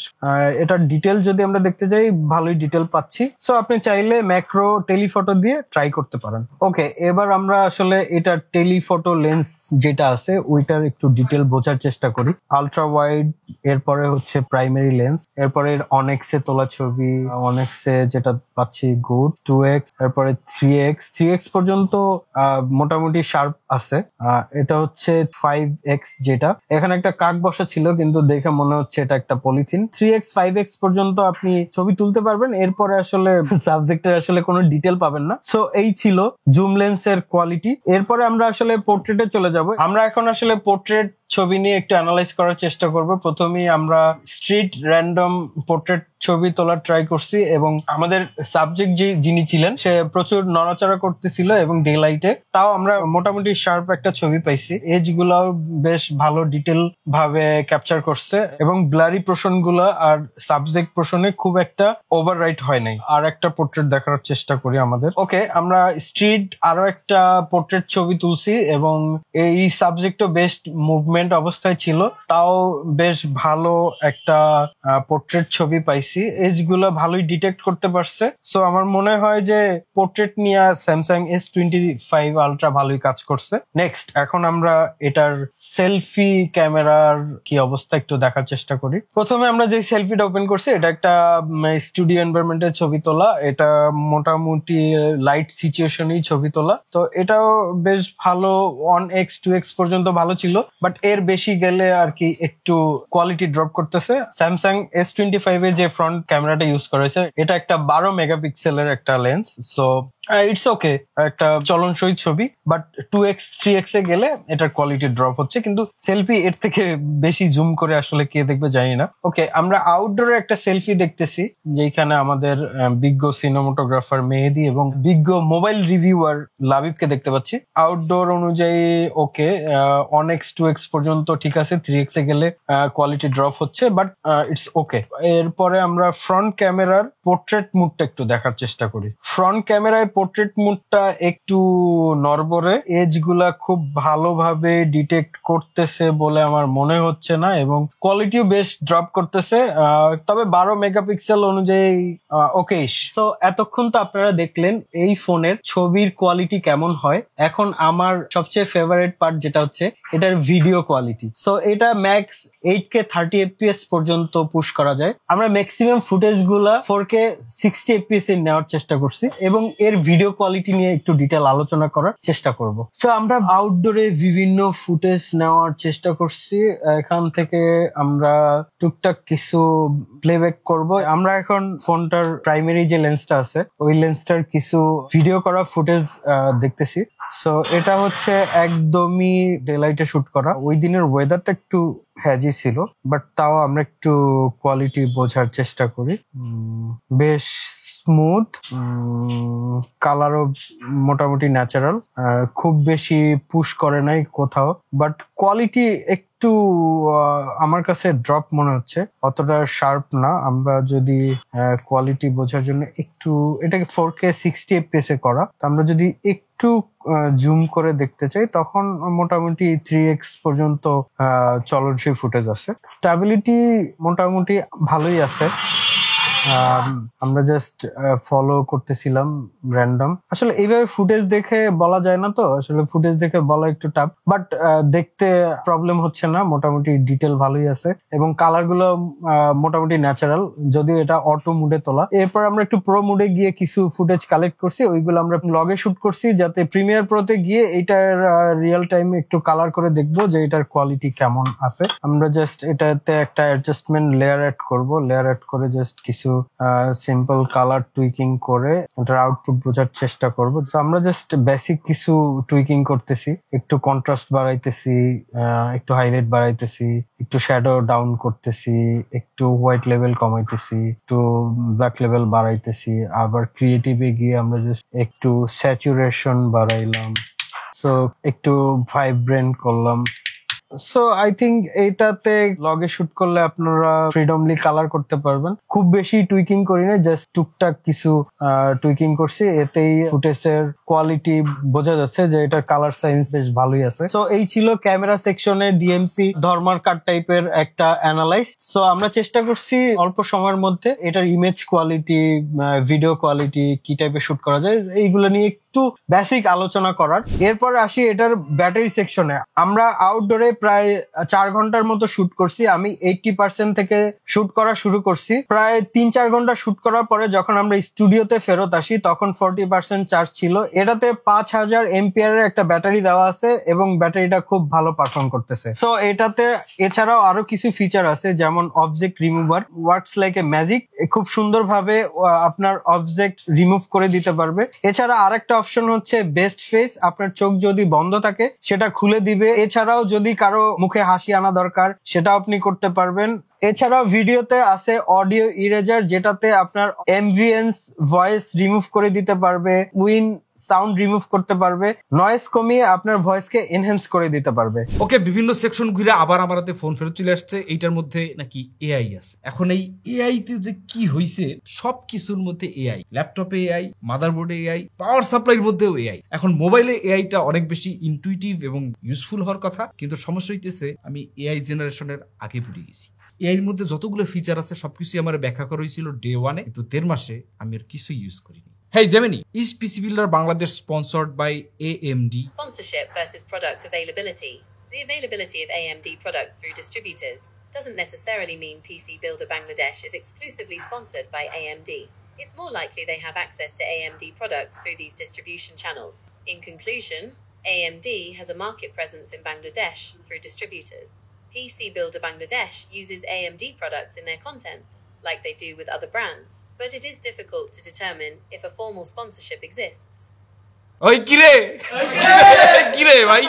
এটার ডিটেল যদি আমরা দেখতে যাই ভালোই ডিটেল পাচ্ছি। সো আপনি চাইলে ম্যাক্রো টেলিফটো দিয়ে ট্রাই করতে পারেন। ওকে, এবার আমরা আসলে এটা টেলিফটো লেন্স যেটা আছে ওইটার একটু ডিটেল বোঝার চেষ্টা করি। আলট্রা ওয়াইড, এরপরে হচ্ছে প্রাইমারি লেন্স, এরপরে অনেক্সে তোলা ছবি, অনেক্সে যেটা পাচ্ছি গুড, 2x, এরপরে 3x পর্যন্ত মোটামুটি শার্প আছে। এটা হচ্ছে 5x, যেটা এখানে একটা কাক বসা ছিল কিন্তু দেখে মনে হচ্ছে এটা একটা পলিথিন। 3x 5x পর্যন্ত আপনি ছবি তুলতে পারবেন, এরপরে আসলে সাবজেক্টের আসলে কোনো ডিটেল পাবেন না। সো এই ছিল জুম লেন্সের কোয়ালিটি। এরপরে আমরা আসলে পোর্ট্রেটে চলে যাব। আমরা এখন আসলে পোর্ট্রেট ছবি নিয়ে একটু অ্যানালাইজ করার চেষ্টা করব। প্রথমেই আমরা স্ট্রিট র্যান্ডম পোর্ট্রেট ছবি তোলার ট্রাই করছি, এবং আমাদের সাবজেক্ট যিনি ছিলেন সে প্রচুর নড়াচড়া করতেছিল এবং ডে লাইটে, তাও আমরা মোটামুটি শার্প একটা ছবি পাইছি। এজ গুলাও বেশ ভালো ডিটেল ভাবে ক্যাপচার করছে এবং ব্লারি পোর্শন গুলা আর সাবজেক্ট পোর্শনে খুব একটা ওভাররাইট হয় নাই। আর একটা পোর্ট্রেট দেখার চেষ্টা করি আমাদের। ওকে, আমরা স্ট্রিট আরো একটা পোর্ট্রেট ছবি তুলছি এবং এই সাবজেক্টও বেস্ট মুভমেন্ট মুভমেন্ট অবস্থায় ছিল, তাও বেশ ভালো একটা পোর্ট্রেট ছবি পাইছি। এজ গুলো ভালোই ডিটেক্ট করতে পারছে। সো আমার মনে হয় যে পোর্ট্রেট নিয়ে স্যামসাং S25 আলট্রা ভালোই কাজ করছে। নেক্সট এখন আমরা এটার সেলফি ক্যামেরার কি অবস্থা একটু দেখার চেষ্টা করি। প্রথমে আমরা যে সেলফিটা ওপেন করছি এটা একটা স্টুডিও এনভায়রনমেন্টের ছবি তোলা। এটা মোটামুটি লাইট সিচুয়েশনেই ছবি তোলা। তো এটাও বেশ ভালো, 1x 2x পর্যন্ত ভালো ছিল, বাট এর বেশি গেলে আর কি একটু কোয়ালিটি ড্রপ করতেছে। স্যামসাং S25 এর যে ফ্রন্ট ক্যামেরাটা ইউজ করা হয়েছে এটা একটা 12 মেগাপিক্সেলের একটা লেন্স। সো ইটস ওকে, একটা চলনসই ছবি, বাট 2x 3x এ গেলে এটার কোয়ালিটি ড্রপ হচ্ছে। কিন্তু সেলফি এর থেকে বেশি জুম করে আসলে কে দেখবে জানি না। ওকে, আমরা আউটডোরে একটা সেলফি দেখতেছি যেখানে আমাদের বিজ্ঞ সিনেমাটোগ্রাফার মেহেদি এবং বিজ্ঞ মোবাইল রিভিউয়ার লাবিবকে দেখতে পাচ্ছি। আউটডোর অনুযায়ী ওকে, 1x 2x পর্যন্ত ঠিক আছে, 3x এ গেলে কোয়ালিটি ড্রপ হচ্ছে, বাট ইটস ওকে। এরপরে আমরা ফ্রন্ট ক্যামেরার পোর্ট্রেট মুডটা একটু দেখার চেষ্টা করি। ফ্রন্ট ক্যামেরায় পোর্ট্রেট মুডটা একটু নড়বড়ে, এজ গুলা খুব ভালোভাবে ডিটেক্ট করতেছে বলে আমার মনে হচ্ছে না, এবং কোয়ালিটিও বেশ ড্রপ করতেছে। তবে 12 মেগাপিক্সেল অনুযায়ী ওকেইশ। তো এতক্ষণ তো আপনারা দেখলেন এই ফোনের ছবির কোয়ালিটি কেমন হয়। এখন আমার সবচেয়ে ফেভারিট পার্ট যেটা হচ্ছে এটার ভিডিও কোয়ালিটি। সো এটা ম্যাক্স 8K 30 FPS পর্যন্ত পুশ করা যায়। আমরা ম্যাক্সিমাম ফুটেজ গুলা 4K 60 FPS এ নেওয়ার চেষ্টা করছি এবং এর ভিডিও কোয়ালিটি নিয়ে একটু ডিটেল আলোচনা করার চেষ্টা করব। সো আমরা আউটডোরে বিভিন্ন ফুটেজ নেওয়ার চেষ্টা করছি। এখান থেকে আমরা টুকটাক কিছু প্লেব্যাক করব। আমরা এখন ফোনটার প্রাইমারি যে লেন্সটা আছে ওই লেন্সটার কিছু ভিডিও করা ফুটেজ দেখতেছি। সো এটা হচ্ছে একদমই ডেলাইটে শুট করা। ওই দিনের ওয়েদারটা একটু হ্যাজি ছিল, বাট তাও আমরা একটু কোয়ালিটি বোঝার চেষ্টা করি। বেশ স্মুথ, কালারও মোটামুটি ন্যাচারাল, খুব বেশি পুশ করে নাই কোথাও, বাট কোয়ালিটি একটু আমার কাছে ড্রপ মনে হচ্ছে, অতটা শার্প না। আমরা যদি কোয়ালিটি বোঝার জন্য একটু এটাকে 4K 60 FPS এ করা, আমরা যদি একটু জুম করে দেখতে চাই তখন মোটামুটি 3x পর্যন্ত চলনসই ফুটেজ আছে। স্টেবিলিটি মোটামুটি ভালোই আছে। আমরা জাস্ট ফলো করতেছিলাম র্যান্ডম। আসলে এইভাবে ফুটেজ দেখে বলা যায় না, তো আসলে ফুটেজ দেখে বলা একটু টাফ, বাট দেখতে প্রবলেম হচ্ছে না, মোটামুটি ডিটেল ভালোই আছে এবং কালার গুলো মোটামুটি ন্যাচারাল, যদিও এটা অটো মুডে তোলা। এরপর আমরা একটু প্রো মুডে গিয়ে কিছু ফুটেজ কালেক্ট করছি, ওইগুলো আমরা লগে শুট করছি যাতে প্রিমিয়ার প্রোতে গিয়ে এটার রিয়েল টাইমে একটু কালার করে দেখবো যে এটার কোয়ালিটি কেমন আছে। আমরা জাস্ট এটাতে একটা অ্যাডজাস্টমেন্ট লেয়ার অ্যাড করব, লেয়ার অ্যাড করে জাস্ট কিছু সিম্পল কালার টুইকিং করে এটার আউটপুট বোঝার চেষ্টা করব। তো আমরা জাস্ট বেসিক কিছু টুইকিং করতেছি, একটু কন্ট্রাস্ট বাড়াইতেছি, একটু হাইলাইট বাড়াইতেছি, একটু শ্যাডো ডাউন করতেছি, একটু হোয়াইট লেভেল কমাইতেছি, একটু ব্ল্যাক লেভেল বাড়াইতেছি, আবার ক্রিয়েটিভে গিয়ে আমরা জাস্ট একটু স্যাচুরেশন বাড়াইলাম, সো একটু ভাইব্রেন্ট করলাম। সো আই থিঙ্ক এইটাতে লগে শুট করলে আপনারা ফ্রিডমলি কালার করতে পারবেন। খুব বেশি টুইকিং করি না, জাস্ট টুকটাক কিছু টুইকিং করছি, এতেই ফুটেজের কোয়ালিটি বোঝা যাচ্ছে যে এটার কালার সাইন্স বেশ ভালোই আছে। সো এই ছিল ক্যামেরা সেকশনে ডিএমসি ধর্মার কাট টাইপের একটা অ্যানালাইজ। সো আমরা চেষ্টা করছি অল্প সময়ের মধ্যে এটার ইমেজ কোয়ালিটি, ভিডিও কোয়ালিটি, কি টাইপের শুট করা যায় এইগুলো নিয়ে একটু বেসিক আলোচনা করার। এরপর আসি এটার ব্যাটারি সেকশনে। আমরা আউটডোরে প্রায় 4 ঘন্টার মতো শুট করছি। আমি 80% থেকে শুট করা শুরু করছি। প্রায় 3-4 ঘন্টা শুট করার পরে যখন আমরা স্টুডিওতে ফেরত আসি তখন 40% চার্জ ছিল। এটাতে 5000 এম্পিয়ারের একটা ব্যাটারি দেওয়া আছে এবং ব্যাটারিটা খুব ভালো পারফর্ম করতেছে। সো এটাতে এছাড়াও আরো কিছু ফিচার আছে, যেমন object remover, works like a magic, খুব সুন্দরভাবে আপনার অবজেক্ট রিমুভ করে দিতে পারবে। এছাড়া আরেকটা অপশন হচ্ছে বেস্ট ফেস, আপনার চোখ যদি বন্ধ থাকে সেটা খুলে দিবে। এছাড়াও যদি কারো মুখে হাসি আনা দরকার সেটা আপনি করতে পারবেন। এছাড়াও ভিডিওতে আছে অডিও ইরেজার, যেটাতে আপনার এমভিএনস ভয়েস রিমুভ করে দিতে পারবে। উইন সাউন্ড রিমুভ করতে পারবে, নয়েজ কমিয়ে আপনার ভয়েসকে এনহ্যান্স করে দিতে পারবে। ওকে, বিভিন্ন সেকশন ঘুরে আবার আমার হাতে ফোন ফেরত চলে আসছে। এইটার মধ্যে নাকি এআই আছে। এখন এই এআই তে যে কি হইছে, সব কিছুর মধ্যে এআই, ল্যাপটপে এআই, মাদারবোর্ডে এআই, পাওয়ার সাপ্লাইয়ের মধ্যেও এআই। এখন মোবাইলে এআইটা অনেক বেশি ইনটুইটিভ এবং ইউজফুল হওয়ার কথা, কিন্তু সমস্যা হইতেছে আমি এআই জেনারেশনের আগে পড়ে গেছি। এআই এর মধ্যে যতগুলো ফিচার আছে সবকিছু আমার ব্যাখ্যা করা হয়েছিল ডে 1-এ, কিন্তু 1.5 মাসে আমি আর কিছু ইউজ করিনি। Hey Gemini, is PC Builder Bangladesh sponsored by AMD? Sponsorship versus product availability. The availability of AMD products through distributors doesn't necessarily mean PC Builder Bangladesh is exclusively sponsored by AMD. It's more likely they have access to AMD products through these distribution channels. In conclusion, AMD has a market presence in Bangladesh through distributors. PC Builder Bangladesh uses AMD products in their content, like they do with other brands, but it is difficult to determine if a formal sponsorship exists. ওই কিরে ভাই,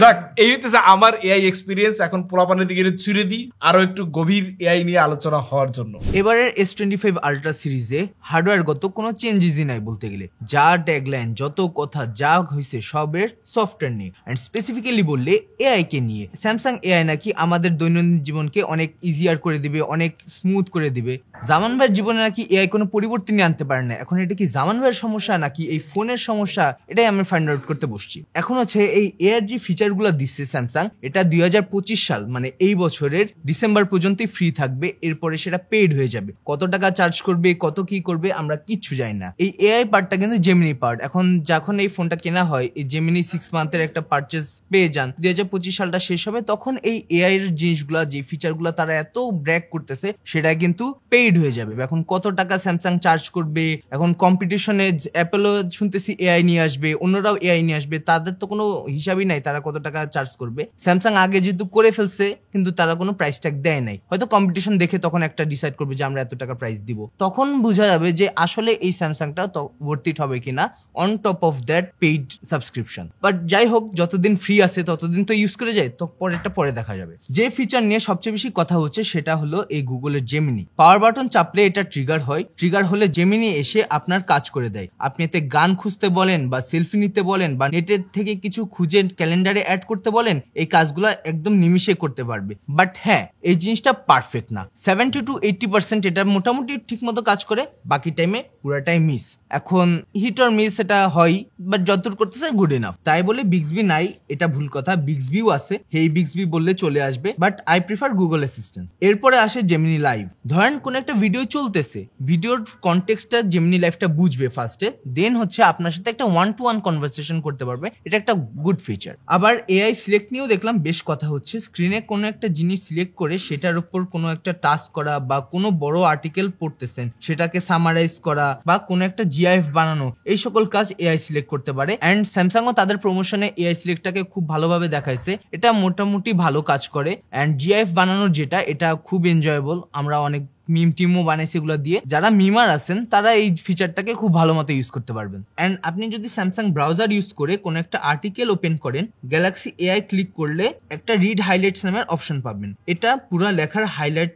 যাক এই হইতেছে আমার AI experience. এখন পোলাপানের দিকে ছুড়ে দিই আরো একটু গভীর এআই নিয়ে আলোচনা হওয়ার জন্য। এবারের S25 আলট্রা সিরিজে হার্ডওয়্যারগত কোনো চেঞ্জেসই নাই বলতে গেলে। যা ট্যাগলাইন, যত কথা যা হয়েছে সবের সফটওয়্যার নিয়ে, অ্যান্ড স্পেসিফিক্যালি বললে এআই কে নিয়ে। স্যামসাং এআই নাকি আমাদের দৈনন্দিন জীবনকে অনেক ইজিয়ার করে দিবে, অনেক স্মুথ করে দিবে। জামান ভাইয়ের জীবনে নাকি এআই কোনো পরিবর্তনই আনতে পারে না। এখন এটা কি জামান ভাইয়ের সমস্যা নাকি এই ফোনের সমস্যা, এটাই আমি ফাইন্ড আউট করতে বসছি। এখন হচ্ছে এই এআর যে ফিচারগুলো দিচ্ছে স্যামসাং, এটা 2025 সাল মানে এই বছরের ডিসেম্বর পর্যন্তই ফ্রি থাকবে, এরপরে সেটা পেইড হয়ে যাবে। কত টাকা চার্জ করবে, কত কি করবে আমরা কিচ্ছু জানি না। এই এআই পার্টটা কিন্তু জেমিনি পার্ট। এখন যখন এই ফোনটা কেনা হয়, এই জেমিনি 6 মান্থের একটা পারচেজ পেয়ে যান। 2025 সালটা শেষ হবে, তখন এই এআই এর জিনিসগুলা, যে ফিচারগুলো তারা এত ব্র্যাক করতেছে, সেটা কিন্তু পেইড হয়ে যাবে। এখন কত টাকা স্যামসাং চার্জ করবে, এখন কম্পিটিশনে অ্যাপেলও শুনতেছি এআই নিয়ে আসবে, অন্যরাও এআই নিয়ে আসবে, তাদের তো কোনো হিসাবই নাই তারা কত টাকা চার্জ করবে। স্যামসাং আগে যেহেতু করে ফেলছে, কিন্তু তারা কোনো প্রাইস ট্যাগ দেয় নাই। হয়তো কম্পিটিশন দেখে তখন একটা ডিসাইড করবে যে আমরা এত টাকা প্রাইস দিব, তখন বোঝা যাবে যে আসলে এই স্যামসাংটা ওয়ার্থ ইট হবে কিনা on top of that paid subscription. But যাই হোক, যতদিন ফ্রি আছে ততদিন তো ইউজ করে যায়, তো পরেরটা পরে দেখা যাবে। যে ফিচার নিয়ে সবচেয়ে বেশি কথা হচ্ছে সেটা হলো এই গুগলের জেমিনি। পাওয়ার বাটন চাপলে এটা ট্রিগার হয়, ট্রিগার হলে জেমিনি এসে আপনার কাজ করে দেয়। আপনি এতে গান খুঁজতে বলেন বা সেলফি নিতে বলেন বা নেটের থেকে কিছু খুঁজে ক্যালেন্ডারে অ্যাড করতে বলেন, এই কাজগুলো একদম নিমিষে করতে পারবে। বাট হ্যাঁ, এই জিনিসটা পারফেক্ট না। 70 to 80% এটা মোটামুটি ঠিক মতো কাজ করে, বাকি টাইমে পুরাটাই মিস। এখন হিট অর মিস এটা হয়, বাট যতদূর করতেছে গুড এনাফ। তাই বলে বিক্সবি নাই এটা ভুল কথা, বিক্সবিও আছে। হেই বিক্সবি বললে চলে আসবে, but I prefer Google assistant. এরপরে আসে জেমিনি লাইভ। ধরেন কোন একটা ভিডিও চলতেছে, ভিডিওর কনটেক্সটটা জেমিনি লাইভটা বুঝবে ফার্স্টে, দেন হচ্ছে আপনার সাথে একটা 1-to-1 কনভারসেশন করতে পারবে। এটা একটা গুড ফিচার। আবার এআই সিলেক্ট নিয়েও দেখলাম বেশ কথা হচ্ছে। স্ক্রিনে কোনো একটা জিনিস সিলেক্ট করে সেটার উপর কোনো একটা টাস্ক করা, বা কোনো বড় আর্টিকেল পড়তেছেন সেটাকে সামারাইজ করা, বা কোনো একটা জিআইএফ বানানো, এই সকল কাজ এআই সিলেক্ট করতে পারে। অ্যান্ড স্যামসাংও তাদের প্রমোশনে এআই সিলেক্টটাকে খুব ভালোভাবে দেখাইছে, এটা মোটামুটি ভালো কাজ করে। অ্যান্ড জিআইএফ বানানোর যেটা, এটা খুব এনজয়েবল। আমরা অনেক মিম টিমও বানাইছে এগুলো দিয়ে। যারা মিমার আছেন তারা এই ফিচারটাকে খুব ভালো মতো ইউজ করতে পারবেন। অ্যান্ড আপনি যদি স্যামসাং ব্রাউজার ইউজ করে কোনো একটা আর্টিকেল ওপেন করেন, গ্যালাক্সি এআই ক্লিক করলে একটা রিড হাইলাইটস নামের অপশন পাবেন। এটা পুরো লেখার হাইলাইট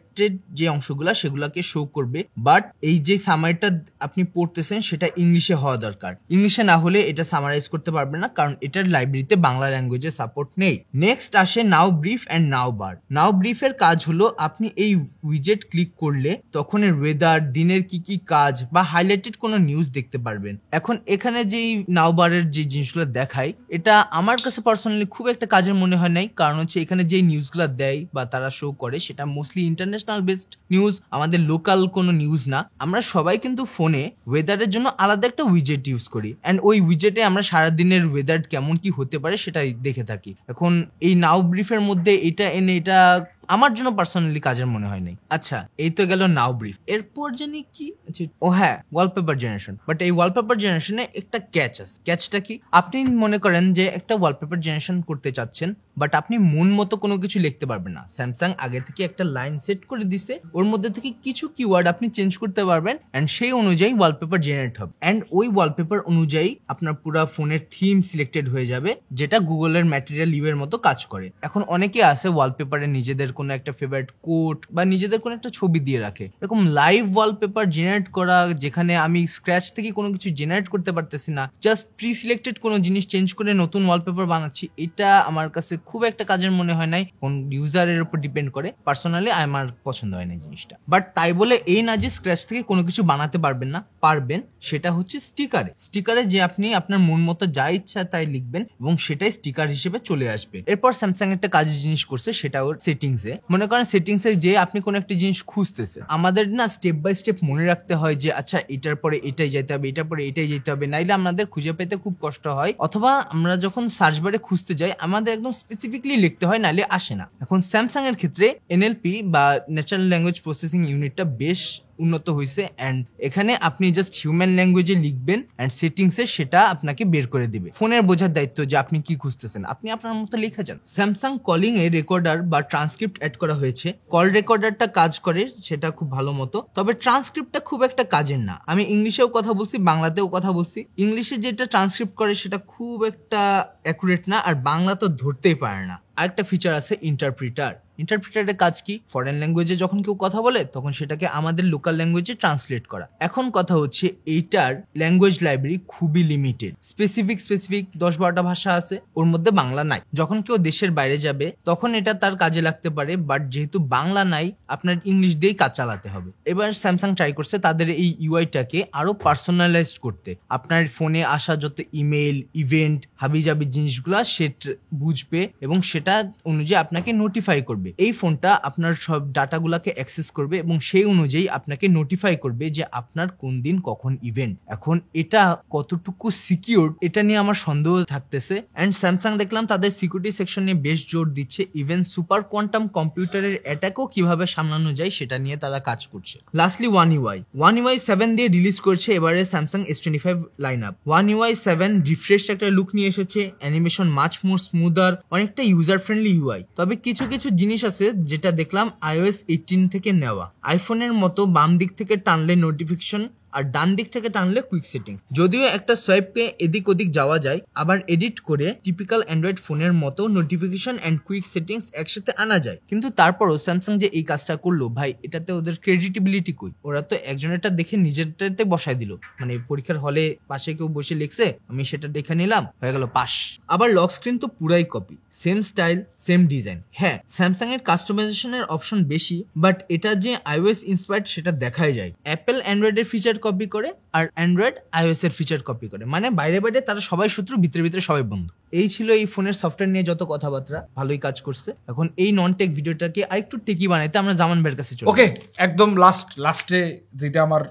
যে অংশগুলা সেগুলাকে শো করবে, বাট এই যে সামারিটা আপনি পড়তেছেন সেটা ইংলিশে হওয়া দরকার। ইংলিশে না হলে এটা সামারাইজ করতে পারবে না, কারণ এটার লাইব্রেরিতে বাংলা ল্যাঙ্গুয়েজের সাপোর্ট নেই। নেক্সট আসে নাও ব্রিফ অ্যান্ড নাও বার। নাও ব্রিফের কাজ হলো আপনি এই উইজেট ক্লিক করলে তখন ওয়েদার, দিনের কি কি কাজ বা হাইলাইটেড কোনো নিউজ দেখতে পারবেন। এখন এখানে যেই নাও বারের যে জিনিসগুলো দেখায়, এটা আমার কাছে পার্সোনালি খুব একটা কাজের মনে হয় নাই, কারণ হচ্ছে এখানে যে নিউজগুলো দেয় বা তারা শো করে সেটা মোস্টলি ইন্টারন্যাশনাল বেসড নিউজ, আমাদের লোকাল কোনো নিউজ না। আমরা সবাই কিন্তু ফোনে ওয়েদারের জন্য আলাদা একটা উইজেট ইউজ করি, অ্যান্ড ওই উইজেটে আমরা সারাদিনের ওয়েদার কেমন কি হতে পারে সেটাই দেখে থাকি। এখন এই নাও ব্রিফের মধ্যে এটা এনে এটা আমার জন্য পার্সোনালি কাজের মনে হয় নাই। আচ্ছা, এই তো গেল নাও ব্রিফ। এরপর জানি কি, ও হ্যাঁ, ওয়ালপেপার জেনারেশন। বাট এই ওয়ালপেপার জেনারেশনে একটা ক্যাচ আছে। ক্যাচটা কি? আপনি মনে করেন যে একটা ওয়ালপেপার জেনারেশন করতে চাচ্ছেন, বাট আপনি মন মতো কোনো কিছু লিখতে পারবেন না। স্যামসাং আগে থেকে একটা লাইন সেট করে দিছে, ওর মধ্যে থেকে কিছু কিওয়ার্ড আপনি চেঞ্জ করতে পারবেন, অ্যান্ড সেই অনুযায়ী ওয়ালপেপার জেনারেট হবে। অ্যান্ড ওই ওয়ালপেপার অনুযায়ী আপনার পুরো ফোনের থিম সিলেক্টেড হয়ে যাবে, যেটা গুগলের ম্যাটেরিয়াল ইউ এর মতো কাজ করে। এখন অনেকে আছে ওয়ালপেপারে নিজেদের কোনো একটা ফেভারিট কোট বা নিজেদের কোনো একটা ছবি দিয়ে রাখে। এরকম লাইভ ওয়ালপেপার জেনারেট করা, যেখানে আমি স্ক্র্যাচ থেকে কোনো কিছু জেনারেট করতে পারতেছি না, জাস্ট প্রি সিলেক্টেড কোনো জিনিস চেঞ্জ করে নতুন ওয়ালপেপার বানাচ্ছি, এটা আমার কাছে খুব একটা কাজের মনে হয় নাই। কোন ইউজারের উপর ডিপেন্ড করে, পার্সোনালি আমার পছন্দ হয় না জিনিসটা। বাট তাই বলে এই না যে স্ক্র্যাচ থেকে কোনো কিছু বানাতে পারবেন না, পারবেন। সেটা হচ্ছে স্টিকারে যে আপনি আপনার মন মতো যা ইচ্ছা তাই লিখবেন এবং সেটাই স্টিকার হিসেবে চলে আসবে। এরপর স্যামসাং একটা কাজের জিনিস করছে, সেটা ওর সেটিংসে। মনে করেন সেটিংসে যে আপনি কোনো একটা জিনিস খুঁজতেছে, আমাদের না স্টেপ বাই স্টেপ মনে রাখতে হয় যে আচ্ছা এটার পরে এটাই যেতে হবে, এটার পরে এটাই যেতে হবে, নাইলে আমাদের খুঁজে পেতে খুব কষ্ট হয়। অথবা আমরা যখন সার্চ বারে খুঁজতে যাই আমাদের একদম স্পেসিফিকলি লিখতে হয়, নাইলে আসে না। এখন স্যামসাং এর ক্ষেত্রে NLP বা ন্যাচারাল ল্যাঙ্গুয়েজ প্রসেসিং ইউনিটটা বেশ উন্নত হয়েছে, অ্যান্ড এখানে আপনি জাস্ট হিউম্যান ল্যাঙ্গুয়েজে লিখবেন অ্যান্ড সেটিংসে সেটা আপনাকে বের করে দিবে। ফোনের বোঝার দায়িত্ব যে আপনি কি খুঁজতেছেন, আপনি আপনার মতো লিখে যান। স্যামসাং কলিং এ রেকর্ডার বা ট্রান্সক্রিপ্ট অ্যাড করা হয়েছে। কল রেকর্ডারটা কাজ করে সেটা খুব ভালো মতো, তবে ট্রান্সক্রিপ্টটা খুব একটা কাজের না। আমি ইংলিশেও কথা বলছি, বাংলাতেও কথা বলছি। ইংলিশে যেটা ট্রান্সক্রিপ্ট করে সেটা খুব একটা অ্যাকুরেট না, আর বাংলা তো ধরতেই পারে না। আরেকটা ফিচার আছে ইন্টারপ্রিটারের কাজ কি, ফরেন ল্যাঙ্গুয়েজে যখন কেউ কথা বলে তখন সেটাকে আমাদের লোকাল ল্যাঙ্গুয়েজে ট্রান্সলেট করা। এখন কথা হচ্ছে এইটার ল্যাঙ্গুয়েজ লাইব্রেরি খুবই লিমিটেড, স্পেসিফিক 10-12টা ভাষা আছে, ওর মধ্যে বাংলা নাই। যখন কেউ দেশের বাইরে যাবে তখন এটা তার কাজে লাগতে পারে, বাট যেহেতু বাংলা নাই আপনার ইংলিশ দিয়েই কাজ চালাতে হবে। এবার স্যামসাং ট্রাই করছে তাদের এই ইউআইটাকে আরো পার্সোনালাইজড করতে। আপনার ফোনে আসা যত ইমেল, ইভেন্ট, হাবিজাবি জিনিসগুলা সে বুঝবে এবং সেটা অনুযায়ী আপনাকে নোটিফাই করবে। এই ফোনটা আপনার সব ডাটাগুলাকে অ্যাক্সেস করবে এবং সেই অনুযায়ী আপনাকে নোটিফাই করবে যে আপনার কোন দিন কখন ইভেন্ট। এখন এটা কতটুকু সিকিউর এটা নিয়ে আমার সন্দেহ থাকতেছে, এন্ড স্যামসাং দেখলাম তাদের সিকিউরিটি সেকশন নিয়ে বেশ জোর দিচ্ছে। ইভেন সুপার কোয়ান্টাম কম্পিউটারের অ্যাটাকও কিভাবে সামলানো যায় সেটা নিয়ে তারা কাজ করছে। লাস্টলি One UI 7 দিয়ে রিলিজ করছে এবারে Samsung S25 line up. One UI 7 refresh একটা লুক নিয়ে এসেছে, অ্যানিমেশন মাচ মোর স্মুদার, অনেকটা ইউজার ফ্রেন্ডলি ইউআই। তবে কিছু জিনিস আছে যেটা দেখলাম iOS 18 থেকে নেওয়া। আইফোনের মতো বাম দিক থেকে টানলে নোটিফিকেশন আর ডান দিক থেকে টানলে কুইক সেটিংস। যদিও একটা সোয়াইপকে এদিক ওদিক যাওয়া যায়, আবার এডিট করে টিপিক্যাল অ্যান্ড্রয়েড ফোনের মতো নোটিফিকেশন এন্ড কুইক সেটিংস একসাথে আনা যায়। কিন্তু তারপরও স্যামসাং যে এই কাজটা করলো ভাই, এটাতে ওদের ক্রেডিটেবিলিটি কই? ওরা তো একজনেরটা দেখে নিজেরটাতে বসায় দিল, মানে পরীক্ষার হলে পাশে কেউ বসে লিখছে, আমি সেটা দেখে নিলাম, হয়ে গেল পাস। আবার লক স্ক্রিন তো পুরাই copy, same style same design. হ্যাঁ, স্যামসাং এর কাস্টমাইজেশনের অপশন বেশি, বাট এটা যে iOS ইন্সপায়ার্ড সেটা দেখাই যায়। অ্যাপেল অ্যান্ড্রয়েডের ফিচার কপি করে আর অ্যান্ড্রয়েড iOS এর ফিচার কপি করে, মানে বাইরে তারা সবাই শত্রু, ভিতরে সবাই বন্ধু। এই ছিল এই ফোনের সফটওয়্যার নিয়ে যত কথাবার্তা, ভালোই কাজ করছে। এখন এই নন টেক ভিডিওটাকে আরেকটু টেকি বানাইতে আমরা জামান ভাইয়ের কাছে চলি। ওকে, একদম লাস্টে যেটা আমার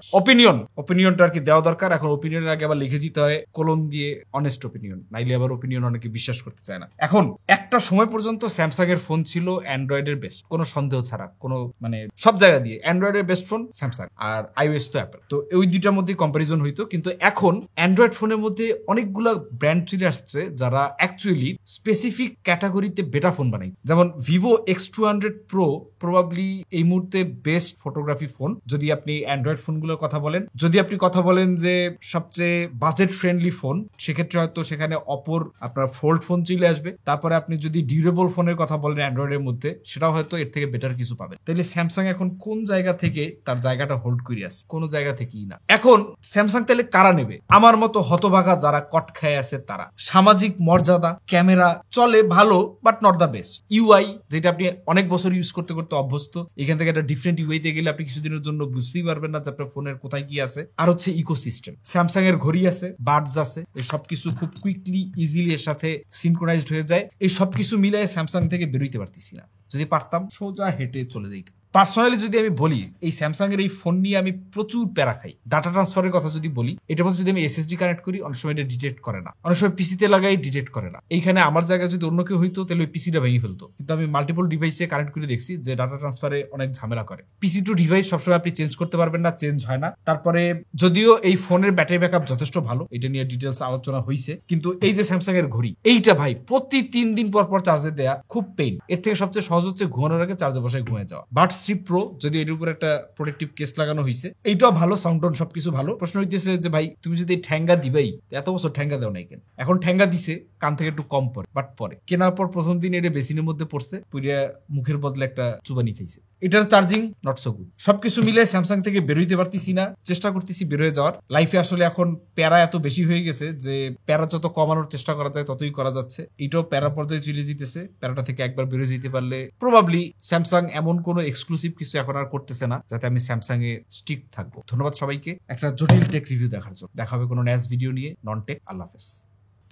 অপিনিয়নটা আর কি দেওয়া দরকার। এখন অপিনিয়নের আগে আবার লিখে দিতে হয় কলম দিয়ে অনেস্ট অপিনিয়ন, নাইলে আবার অপিনিয়ন অনেকে বিশ্বাস করতে চায় না। এখন একটা সময় পর্যন্ত স্যামসাং এর ফোন ছিল অ্যান্ড্রয়েডের বেস্ট, কোনো সন্দেহ ছাড়া, কোনো মানে সব জায়গা দিয়ে অ্যান্ড্রয়েডের বেস্ট ফোন স্যামসাং, আর iOS তো অ্যাপেল। তো ওই দুইটার মধ্যে কম্পারিজন হইতো। কিন্তু এখন অ্যান্ড্রয়েড ফোনের মধ্যে অনেকগুলা ব্র্যান্ড চলে আসছে যারা অ্যাকচুয়ালি স্পেসিফিক ক্যাটাগরিতে বেটা ফোন বানাই। যেমন Vivo X200 Pro প্রবাবলি এই মুহূর্তে বেস্ট ফটোগ্রাফি ফোন যদি আপনি অ্যান্ড্রয়েড ফোনগুলোর কথা বলেন। যদি আপনি কথা বলেন যে সবচেয়ে বাজেট ফ্রেন্ডলি ফোন, সেক্ষেত্রে হয়তো সেখানে অপর আপনার ফোল্ড ফোন চলে আসবে। তারপরে আপনি যদি ডিউরেবল ফোনের কথা বলেন অ্যান্ড্রয়েডের মধ্যে, সেটাও হয়তো এর থেকে বেটার কিছু পাবেন। তাহলে স্যামসাং এখন কোন জায়গা থেকে তার জায়গাটা হোল্ড করে আছে? কোনো জায়গা থেকেই না। এখন স্যামসাং তাহলে কারা নেবে? আমার মতো হতভাগা যারা কট খায় আছে তারা। সামাজিক মর্যাদা, ক্যামেরা চলে ভালো, but not the best. UI যেটা আপনি অনেক বছর ইউজ করতে অভ্যস্ত, এখান থেকে একটা ডিফারেন্ট ইউআইতে গেলে আপনি কিছুদিনের জন্য বুঝতেই পারবেন না যে আপনার ফোনের কোথায় কি আছে। আর হচ্ছে ইকোসিস্টেম, স্যামসাং এর ঘড়ি আছে, বাডস আছে, এই সবকিছু খুব কুইকলি ইজিলি এর সাথে সিনক্রোনাইজড হয়ে যায়। এই সবকিছু মিলাই স্যামসাং থেকে বেরোইতে পারতেছি না। যদি পারতাম সোজা হেঁটে চলে যাইতাম। পার্সোনালি যদি আমি বলি, এই স্যামসাং এর এই ফোন নিয়ে আমি প্রচুর প্যারা খাই। ডাটা ট্রান্সফারের কথা যদি বলি, এটার মধ্যে যদি আমি এসএসডি কানেক্ট করি, অনেক সময় এটা ডিটেক্ট করে না, অনেক সময় পিসিতে লাগাই ডিটেক্ট করে না। এইখানে আমার জায়গায় যদি অন্য কেউ হইতো তাহলে ওই পিসিটা ভেঙে ফেলতো। কিন্তু আমি মাল্টিপল ডিভাইসে কানেক্ট করে দেখছি যে ডাটা ট্রান্সফারে অনেক ঝামেলা করে। পিসি টু ডিভাইস সবসময় আপনি চেঞ্জ করতে পারবেন না, চেঞ্জ হয় না। তারপরে যদিও এই ফোনের ব্যাটারি ব্যাকআপ যথেষ্ট ভালো, এটা নিয়ে ডিটেলস আলোচনা হয়েছে, কিন্তু এই যে স্যামসাং এর ঘড়ি, এইটা ভাই প্রতি 3 দিন পর চার্জে দেয়া খুব পেইন। এর থেকে সবচেয়ে সহজ হচ্ছে ঘুমানোর আগে চার্জে বসায় ঘুমিয়ে যাওয়া। বাট R3 Pro, যদি এর উপর একটা প্রোটেক্টিভ কেস লাগানো হয়েছে, এইটাও ভালো, সাউন্ড টোন সবকিছু ভালো। প্রশ্ন হইতেছে যে ভাই তুমি যদি ঠ্যাঙ্গা দিবেই, এত বছর ঠ্যাঙ্গা দেও নাই কেন? এখন ঠ্যাঙ্গা দিছে, কান থেকে একটু কম পড়ে, বাট পরে কেনার পর প্রথম দিন এটা বেসিনের মধ্যে পড়ছে, পুরিয়া মুখের বদলে একটা চুবানি খাইছে। এটার চার্জিং নট সো গুড। সবকিছু মিলে স্যামসাং থেকে বেরোইতে পারতেছি না, চেষ্টা করতেছি বেরোয় যাওয়ার। লাইফে আসলে এখন প্যারা এত বেশি হয়ে গেছে যে প্যারা যত কমানোর চেষ্টা করা যায় ততই করা যাচ্ছে। এটাও প্যারা পর্যায়ে চলে যেতেছে। প্যারাটা থেকে একবার বেরোয় যেতে পারলে প্রবাবলি স্যামসাং এমন কোনো এক্সক্লুসিভ কিছু এখন আর করতেছে না যাতে আমি স্যামসাং এ স্ট্রিক্ট থাকবো। ধন্যবাদ সবাইকে একটা জটিল টেক রিভিউ দেখার জন্য। দেখা হবে কোনো ন্যাস ভিডিও নিয়ে, নন টেক। আল্লাহ হাফেজ।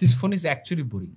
This phone is actually boring.